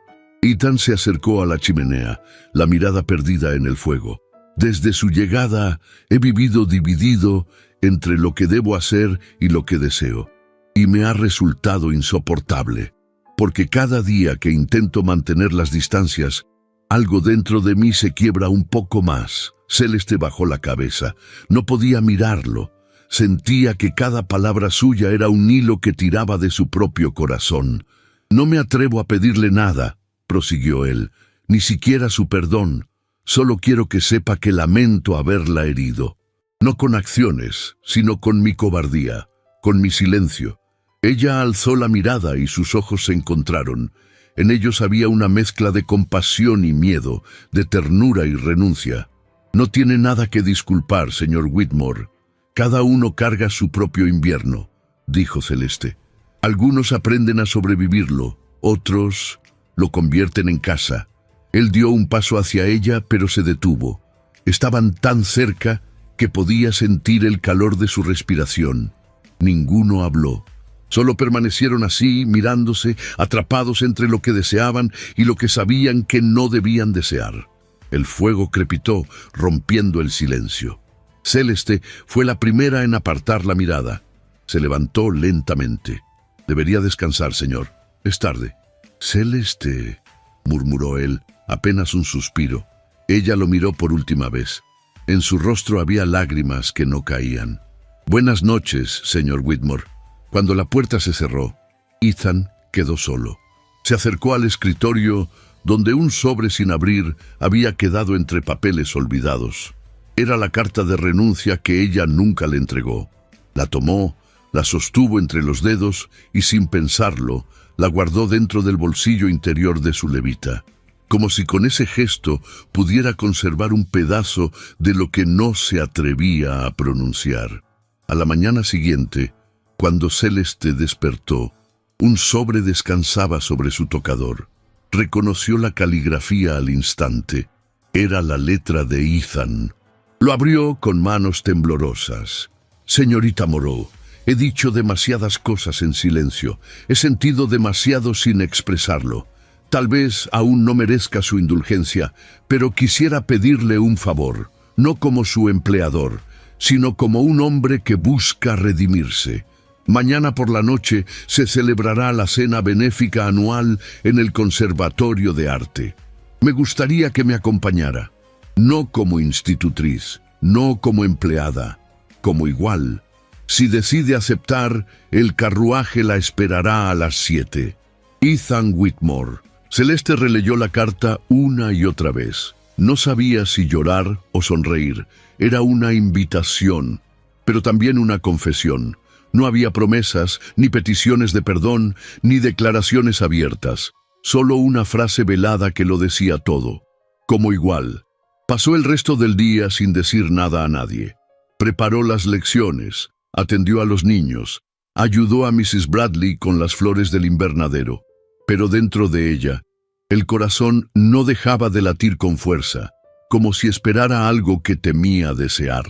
Ethan se acercó a la chimenea, la mirada perdida en el fuego. Desde su llegada, he vivido dividido entre lo que debo hacer y lo que deseo. Y me ha resultado insoportable, porque cada día que intento mantener las distancias, algo dentro de mí se quiebra un poco más. Celeste bajó la cabeza. No podía mirarlo. Sentía que cada palabra suya era un hilo que tiraba de su propio corazón. No me atrevo a pedirle nada, prosiguió él, ni siquiera su perdón. Solo quiero que sepa que lamento haberla herido. No con acciones, sino con mi cobardía, con mi silencio. Ella alzó la mirada y sus ojos se encontraron. En ellos había una mezcla de compasión y miedo, de ternura y renuncia. No tiene nada que disculpar, señor Whitmore. Cada uno carga su propio invierno, dijo Celeste. Algunos aprenden a sobrevivirlo, otros lo convierten en casa. Él dio un paso hacia ella, pero se detuvo. Estaban tan cerca que podía sentir el calor de su respiración. Ninguno habló. Solo permanecieron así, mirándose, atrapados entre lo que deseaban y lo que sabían que no debían desear. El fuego crepitó, rompiendo el silencio. Celeste fue la primera en apartar la mirada. Se levantó lentamente. Debería descansar, señor. Es tarde. Celeste, murmuró él, apenas un suspiro. Ella lo miró por última vez. En su rostro había lágrimas que no caían. Buenas noches, señor Whitmore. Cuando la puerta se cerró, Ethan quedó solo. Se acercó al escritorio donde un sobre sin abrir había quedado entre papeles olvidados. Era la carta de renuncia que ella nunca le entregó. La tomó, la sostuvo entre los dedos y sin pensarlo, la guardó dentro del bolsillo interior de su levita, como si con ese gesto pudiera conservar un pedazo de lo que no se atrevía a pronunciar. A la mañana siguiente, cuando Celeste despertó, un sobre descansaba sobre su tocador. Reconoció la caligrafía al instante. Era la letra de Ethan. Lo abrió con manos temblorosas. «Señorita Moreau, he dicho demasiadas cosas en silencio. He sentido demasiado sin expresarlo. Tal vez aún no merezca su indulgencia, pero quisiera pedirle un favor, no como su empleador, sino como un hombre que busca redimirse. Mañana por la noche se celebrará la cena benéfica anual en el Conservatorio de Arte. Me gustaría que me acompañara, no como institutriz, no como empleada, como igual. Si decide aceptar, el carruaje la esperará a las 7. Ethan Whitmore». Celeste releyó la carta una y otra vez. No sabía si llorar o sonreír. Era una invitación, pero también una confesión. No había promesas, ni peticiones de perdón, ni declaraciones abiertas. Solo una frase velada que lo decía todo. Como igual. Pasó el resto del día sin decir nada a nadie. Preparó las lecciones, atendió a los niños, ayudó a Mrs. Bradley con las flores del invernadero. Pero dentro de ella, el corazón no dejaba de latir con fuerza, como si esperara algo que temía desear.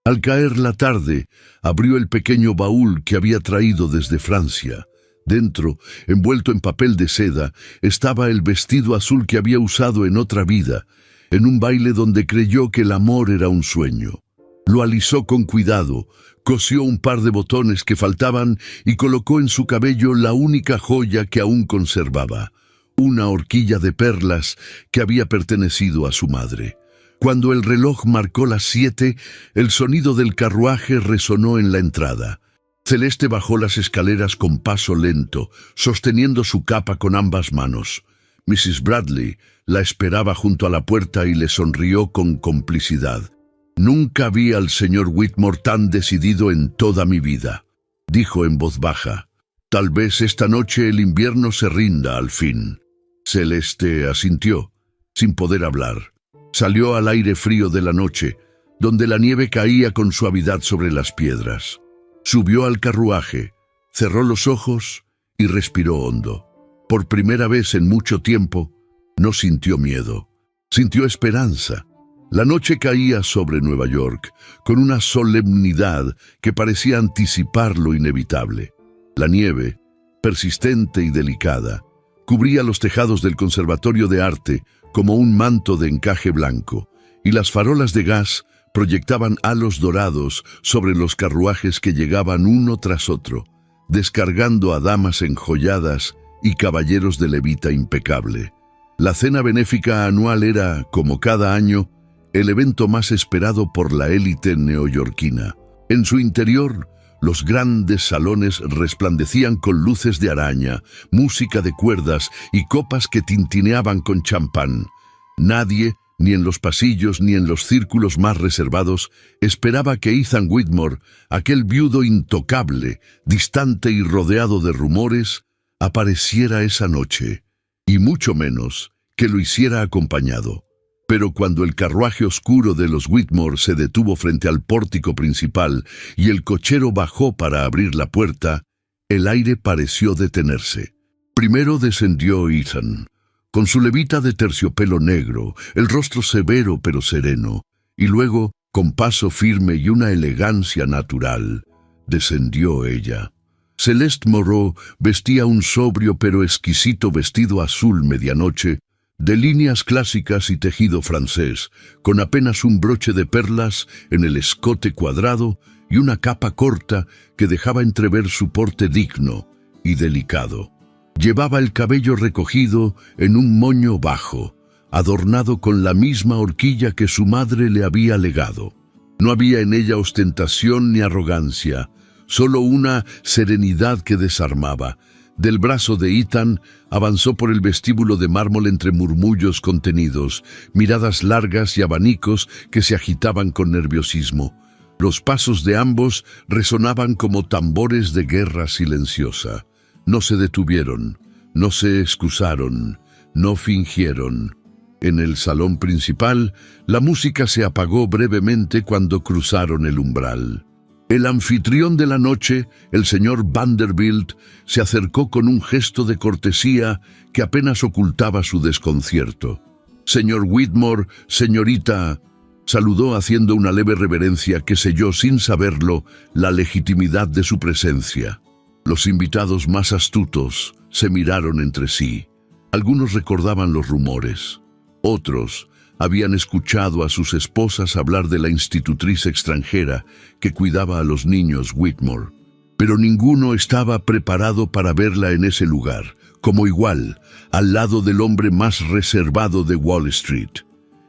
Al caer la tarde, abrió el pequeño baúl que había traído desde Francia. Dentro, envuelto en papel de seda, estaba el vestido azul que había usado en otra vida, en un baile donde creyó que el amor era un sueño. Lo alisó con cuidado, cosió un par de botones que faltaban y colocó en su cabello la única joya que aún conservaba, una horquilla de perlas que había pertenecido a su madre. Cuando el reloj marcó las 7, el sonido del carruaje resonó en la entrada. Celeste bajó las escaleras con paso lento, sosteniendo su capa con ambas manos. Mrs. Bradley la esperaba junto a la puerta y le sonrió con complicidad. «Nunca vi al señor Whitmore tan decidido en toda mi vida», dijo en voz baja. «Tal vez esta noche el invierno se rinda al fin». Celeste asintió, sin poder hablar. Salió al aire frío de la noche, donde la nieve caía con suavidad sobre las piedras. Subió al carruaje, cerró los ojos y respiró hondo. Por primera vez en mucho tiempo, no sintió miedo. Sintió esperanza. La noche caía sobre Nueva York, con una solemnidad que parecía anticipar lo inevitable. La nieve, persistente y delicada, cubría los tejados del Conservatorio de Arte como un manto de encaje blanco, y las farolas de gas proyectaban halos dorados sobre los carruajes que llegaban uno tras otro, descargando a damas enjolladas y caballeros de levita impecable. La cena benéfica anual era, como cada año, el evento más esperado por la élite neoyorquina. En su interior, los grandes salones resplandecían con luces de araña, música de cuerdas y copas que tintineaban con champán. Nadie, ni en los pasillos ni en los círculos más reservados, esperaba que Ethan Whitmore, aquel viudo intocable, distante y rodeado de rumores, apareciera esa noche, y mucho menos que lo hiciera acompañado. Pero cuando el carruaje oscuro de los Whitmore se detuvo frente al pórtico principal y el cochero bajó para abrir la puerta, el aire pareció detenerse. Primero descendió Ethan, con su levita de terciopelo negro, el rostro severo pero sereno, y luego, con paso firme y una elegancia natural, descendió ella. Celeste Moreau vestía un sobrio pero exquisito vestido azul medianoche, de líneas clásicas y tejido francés, con apenas un broche de perlas en el escote cuadrado y una capa corta que dejaba entrever su porte digno y delicado. Llevaba el cabello recogido en un moño bajo, adornado con la misma horquilla que su madre le había legado. No había en ella ostentación ni arrogancia, solo una serenidad que desarmaba. Del brazo de Ethan avanzó por el vestíbulo de mármol entre murmullos contenidos, miradas largas y abanicos que se agitaban con nerviosismo. Los pasos de ambos resonaban como tambores de guerra silenciosa. No se detuvieron, no se excusaron, no fingieron. En el salón principal, la música se apagó brevemente cuando cruzaron el umbral. El anfitrión de la noche, el señor Vanderbilt, se acercó con un gesto de cortesía que apenas ocultaba su desconcierto. «Señor Whitmore, señorita», saludó haciendo una leve reverencia que selló sin saberlo la legitimidad de su presencia. Los invitados más astutos se miraron entre sí. Algunos recordaban los rumores. Otros habían escuchado a sus esposas hablar de la institutriz extranjera que cuidaba a los niños Whitmore. Pero ninguno estaba preparado para verla en ese lugar, como igual, al lado del hombre más reservado de Wall Street.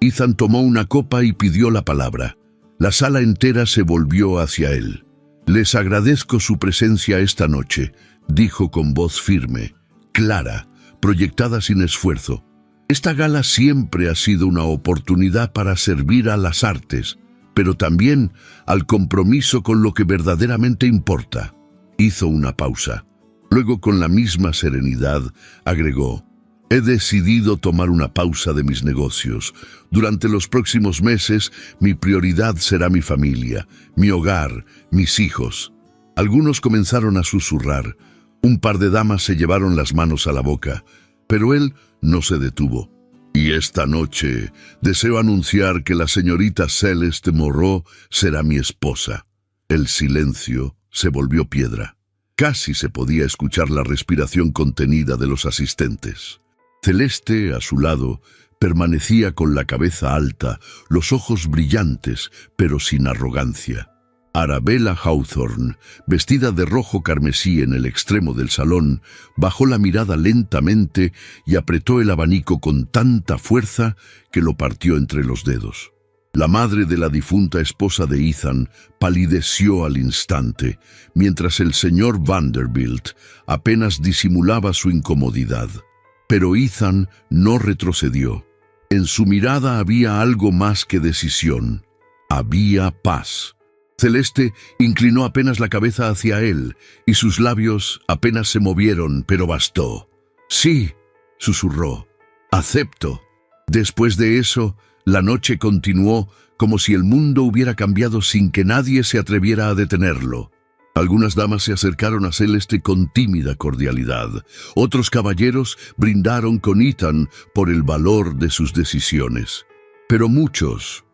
Ethan tomó una copa y pidió la palabra. La sala entera se volvió hacia él. «Les agradezco su presencia esta noche», dijo con voz firme, clara, proyectada sin esfuerzo. «Esta gala siempre ha sido una oportunidad para servir a las artes, pero también al compromiso con lo que verdaderamente importa». Hizo una pausa. Luego, con la misma serenidad, agregó: «He decidido tomar una pausa de mis negocios. Durante los próximos meses, mi prioridad será mi familia, mi hogar, mis hijos». Algunos comenzaron a susurrar. Un par de damas se llevaron las manos a la boca, pero él no se detuvo. «Y esta noche deseo anunciar que la señorita Celeste Moreau será mi esposa». El silencio se volvió piedra. Casi se podía escuchar la respiración contenida de los asistentes. Celeste, a su lado, permanecía con la cabeza alta, los ojos brillantes, pero sin arrogancia. Arabella Hawthorne, vestida de rojo carmesí en el extremo del salón, bajó la mirada lentamente y apretó el abanico con tanta fuerza que lo partió entre los dedos. La madre de la difunta esposa de Ethan palideció al instante, mientras el señor Vanderbilt apenas disimulaba su incomodidad. Pero Ethan no retrocedió. En su mirada había algo más que decisión. Había paz. Celeste inclinó apenas la cabeza hacia él, y sus labios apenas se movieron, pero bastó. «Sí», susurró, «acepto». Después de eso, la noche continuó como si el mundo hubiera cambiado sin que nadie se atreviera a detenerlo. Algunas damas se acercaron a Celeste con tímida cordialidad. Otros caballeros brindaron con Ethan por el valor de sus decisiones. Pero muchos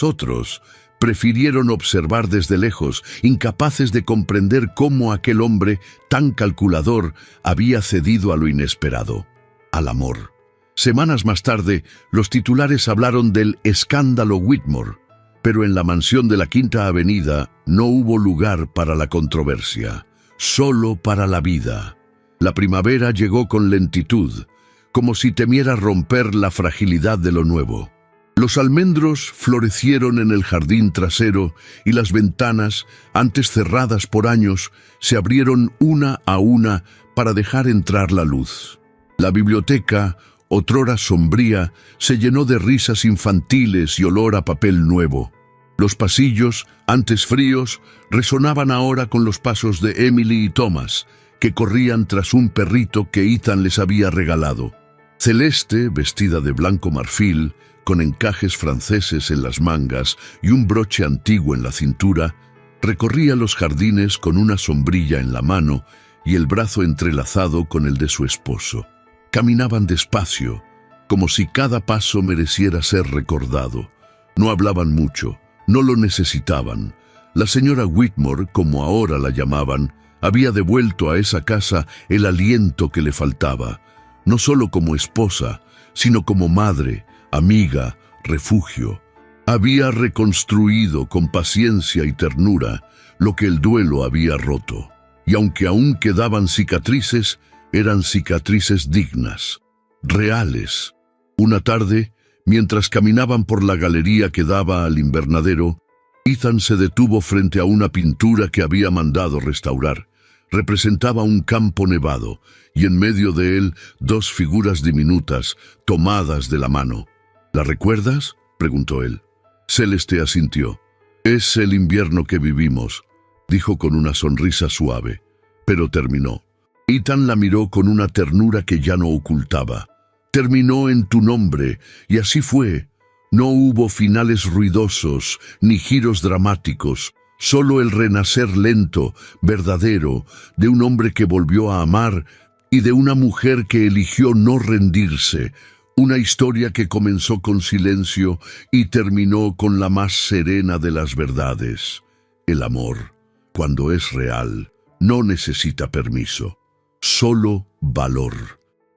otros prefirieron observar desde lejos, incapaces de comprender cómo aquel hombre tan calculador había cedido a lo inesperado, al amor. Semanas más tarde, los titulares hablaron del escándalo Whitmore, pero en la mansión de la Quinta Avenida no hubo lugar para la controversia, solo para la vida. La primavera llegó con lentitud, como si temiera romper la fragilidad de lo nuevo. Los almendros florecieron en el jardín trasero y las ventanas, antes cerradas por años, se abrieron una a una para dejar entrar la luz. La biblioteca, otrora sombría, se llenó de risas infantiles y olor a papel nuevo. Los pasillos, antes fríos, resonaban ahora con los pasos de Emily y Thomas, que corrían tras un perrito que Ethan les había regalado. Celeste, vestida de blanco marfil, con encajes franceses en las mangas y un broche antiguo en la cintura, recorría los jardines con una sombrilla en la mano y el brazo entrelazado con el de su esposo. Caminaban despacio, como si cada paso mereciera ser recordado. No hablaban mucho, no lo necesitaban. La señora Whitmore, como ahora la llamaban, había devuelto a esa casa el aliento que le faltaba, no solo como esposa, sino como madre, amiga, refugio. Había reconstruido con paciencia y ternura lo que el duelo había roto, y aunque aún quedaban cicatrices, eran cicatrices dignas, reales. Una tarde, mientras caminaban por la galería que daba al invernadero, Ethan se detuvo frente a una pintura que había mandado restaurar. Representaba un campo nevado, y en medio de él dos figuras diminutas, tomadas de la mano. ¿La recuerdas?, preguntó él. Celeste asintió. «Es el invierno que vivimos», dijo con una sonrisa suave, pero terminó. Ethan la miró con una ternura que ya no ocultaba. «Terminó en tu nombre, y así fue. No hubo finales ruidosos, ni giros dramáticos. Solo el renacer lento, verdadero, de un hombre que volvió a amar y de una mujer que eligió no rendirse. Una historia que comenzó con silencio y terminó con la más serena de las verdades. El amor, cuando es real, no necesita permiso, solo valor.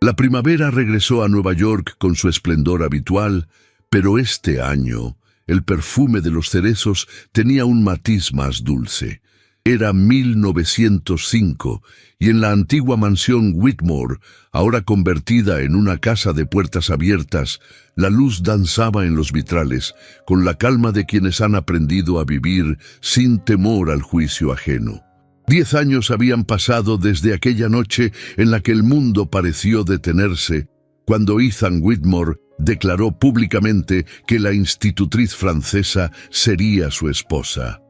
La primavera regresó a Nueva York con su esplendor habitual, pero este año el perfume de los cerezos tenía un matiz más dulce. Era 1905 y en la antigua mansión Whitmore, ahora convertida en una casa de puertas abiertas, la luz danzaba en los vitrales con la calma de quienes han aprendido a vivir sin temor al juicio ajeno. 10 años habían pasado desde aquella noche en la que el mundo pareció detenerse, cuando Ethan Whitmore declaró públicamente que la institutriz francesa sería su esposa.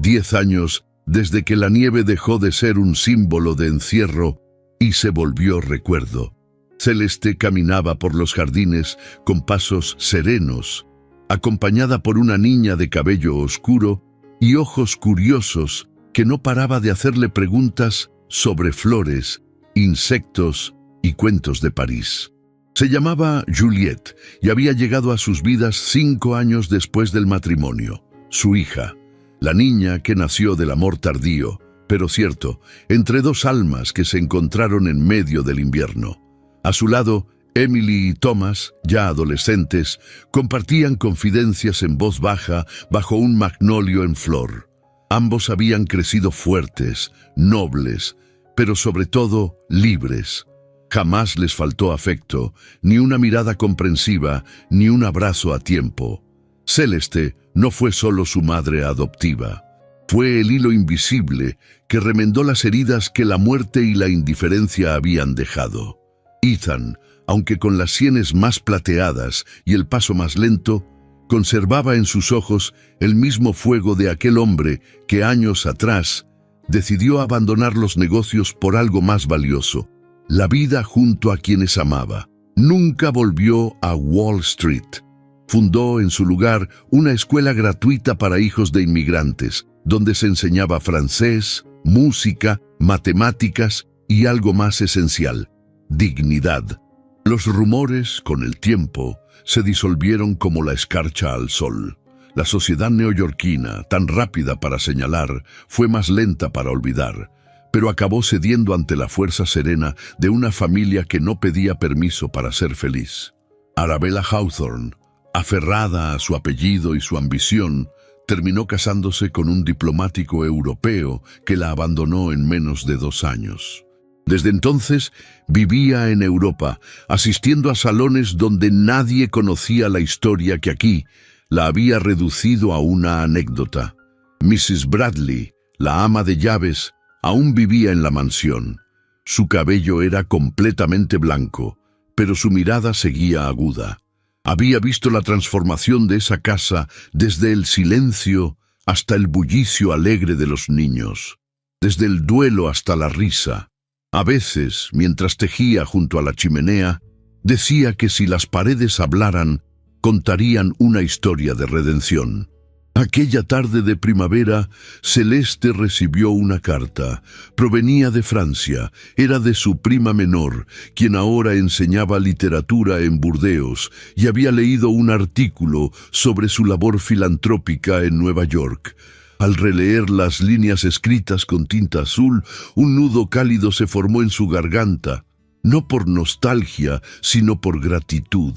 10 años desde que la nieve dejó de ser un símbolo de encierro y se volvió recuerdo. Celeste caminaba por los jardines con pasos serenos, acompañada por una niña de cabello oscuro y ojos curiosos que no paraba de hacerle preguntas sobre flores, insectos y cuentos de París. Se llamaba Juliette y había llegado a sus vidas 5 años después del matrimonio. Su hija, la niña que nació del amor tardío, pero cierto, entre dos almas que se encontraron en medio del invierno. A su lado, Emily y Thomas, ya adolescentes, compartían confidencias en voz baja bajo un magnolio en flor. Ambos habían crecido fuertes, nobles, pero sobre todo libres. Jamás les faltó afecto, ni una mirada comprensiva, ni un abrazo a tiempo. Celeste no fue solo su madre adoptiva. Fue el hilo invisible que remendó las heridas que la muerte y la indiferencia habían dejado. Ethan, aunque con las sienes más plateadas y el paso más lento, conservaba en sus ojos el mismo fuego de aquel hombre que años atrás decidió abandonar los negocios por algo más valioso, la vida junto a quienes amaba. Nunca volvió a Wall Street. Fundó en su lugar una escuela gratuita para hijos de inmigrantes, donde se enseñaba francés, música, matemáticas y algo más esencial: dignidad. Los rumores, con el tiempo, se disolvieron como la escarcha al sol. La sociedad neoyorquina, tan rápida para señalar, fue más lenta para olvidar, pero acabó cediendo ante la fuerza serena de una familia que no pedía permiso para ser feliz. Arabella Hawthorne, aferrada a su apellido y su ambición, terminó casándose con un diplomático europeo que la abandonó en menos de 2 años. Desde entonces vivía en Europa, asistiendo a salones donde nadie conocía la historia que aquí la había reducido a una anécdota. Mrs. Bradley, la ama de llaves, aún vivía en la mansión. Su cabello era completamente blanco, pero su mirada seguía aguda. Había visto la transformación de esa casa desde el silencio hasta el bullicio alegre de los niños, desde el duelo hasta la risa. A veces, mientras tejía junto a la chimenea, decía que si las paredes hablaran, contarían una historia de redención. Aquella tarde de primavera, Celeste recibió una carta. Provenía de Francia, era de su prima menor, quien ahora enseñaba literatura en Burdeos y había leído un artículo sobre su labor filantrópica en Nueva York. Al releer las líneas escritas con tinta azul, un nudo cálido se formó en su garganta, no por nostalgia, sino por gratitud.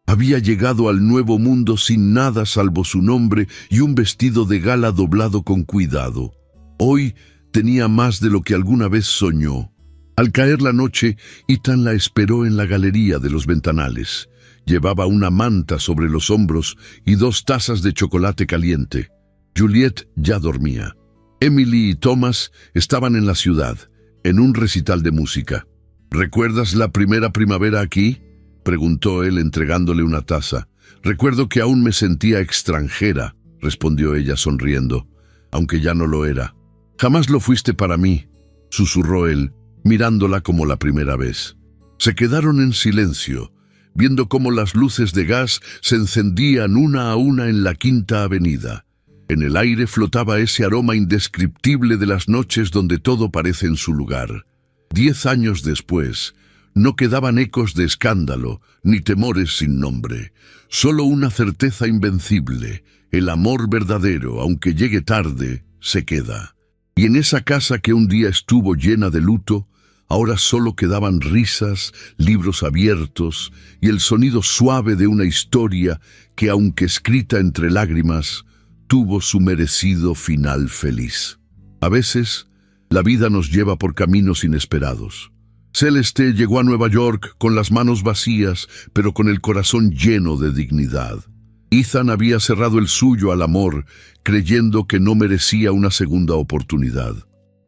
Había llegado al nuevo mundo sin nada salvo su nombre y un vestido de gala doblado con cuidado. Hoy tenía más de lo que alguna vez soñó. Al caer la noche, Ethan la esperó en la galería de los ventanales. Llevaba una manta sobre los hombros y 2 tazas de chocolate caliente. Juliette ya dormía. Emily y Thomas estaban en la ciudad, en un recital de música. ¿Recuerdas la primera primavera aquí?, preguntó él entregándole una taza. «Recuerdo que aún me sentía extranjera», respondió ella sonriendo, aunque ya no lo era. «Jamás lo fuiste para mí», susurró él, mirándola como la primera vez. Se quedaron en silencio, viendo cómo las luces de gas se encendían una a una en la Quinta Avenida. En el aire flotaba ese aroma indescriptible de las noches donde todo parece en su lugar. 10 años después, no quedaban ecos de escándalo, ni temores sin nombre. Solo una certeza invencible: el amor verdadero, aunque llegue tarde, se queda. Y en esa casa que un día estuvo llena de luto, ahora solo quedaban risas, libros abiertos y el sonido suave de una historia que, aunque escrita entre lágrimas, tuvo su merecido final feliz. A veces, la vida nos lleva por caminos inesperados. Celeste llegó a Nueva York con las manos vacías, pero con el corazón lleno de dignidad. Ethan había cerrado el suyo al amor, creyendo que no merecía una segunda oportunidad.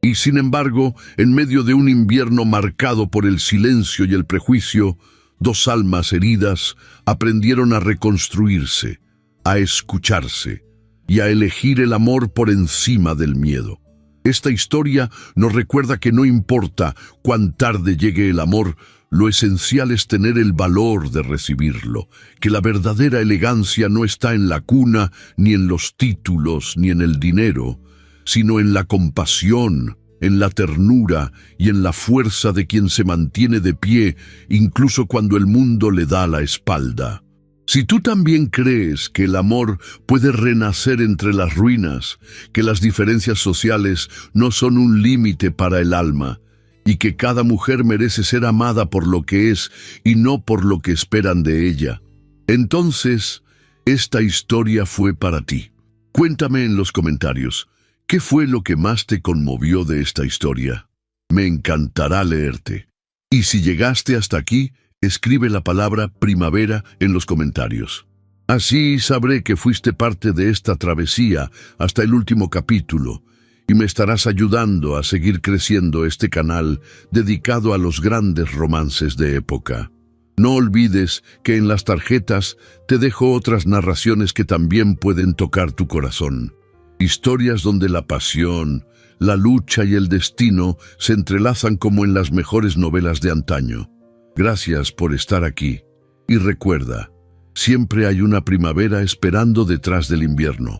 Y sin embargo, en medio de un invierno marcado por el silencio y el prejuicio, 2 almas heridas aprendieron a reconstruirse, a escucharse y a elegir el amor por encima del miedo. Esta historia nos recuerda que no importa cuán tarde llegue el amor, lo esencial es tener el valor de recibirlo, que la verdadera elegancia no está en la cuna, ni en los títulos, ni en el dinero, sino en la compasión, en la ternura y en la fuerza de quien se mantiene de pie, incluso cuando el mundo le da la espalda. Si tú también crees que el amor puede renacer entre las ruinas, que las diferencias sociales no son un límite para el alma, y que cada mujer merece ser amada por lo que es y no por lo que esperan de ella, entonces esta historia fue para ti. Cuéntame en los comentarios, ¿qué fue lo que más te conmovió de esta historia? Me encantará leerte. Y si llegaste hasta aquí, escribe la palabra primavera en los comentarios. Así sabré que fuiste parte de esta travesía hasta el último capítulo y me estarás ayudando a seguir creciendo este canal dedicado a los grandes romances de época. No olvides que en las tarjetas te dejo otras narraciones que también pueden tocar tu corazón. Historias donde la pasión, la lucha y el destino se entrelazan como en las mejores novelas de antaño. Gracias por estar aquí. Y recuerda, siempre hay una primavera esperando detrás del invierno.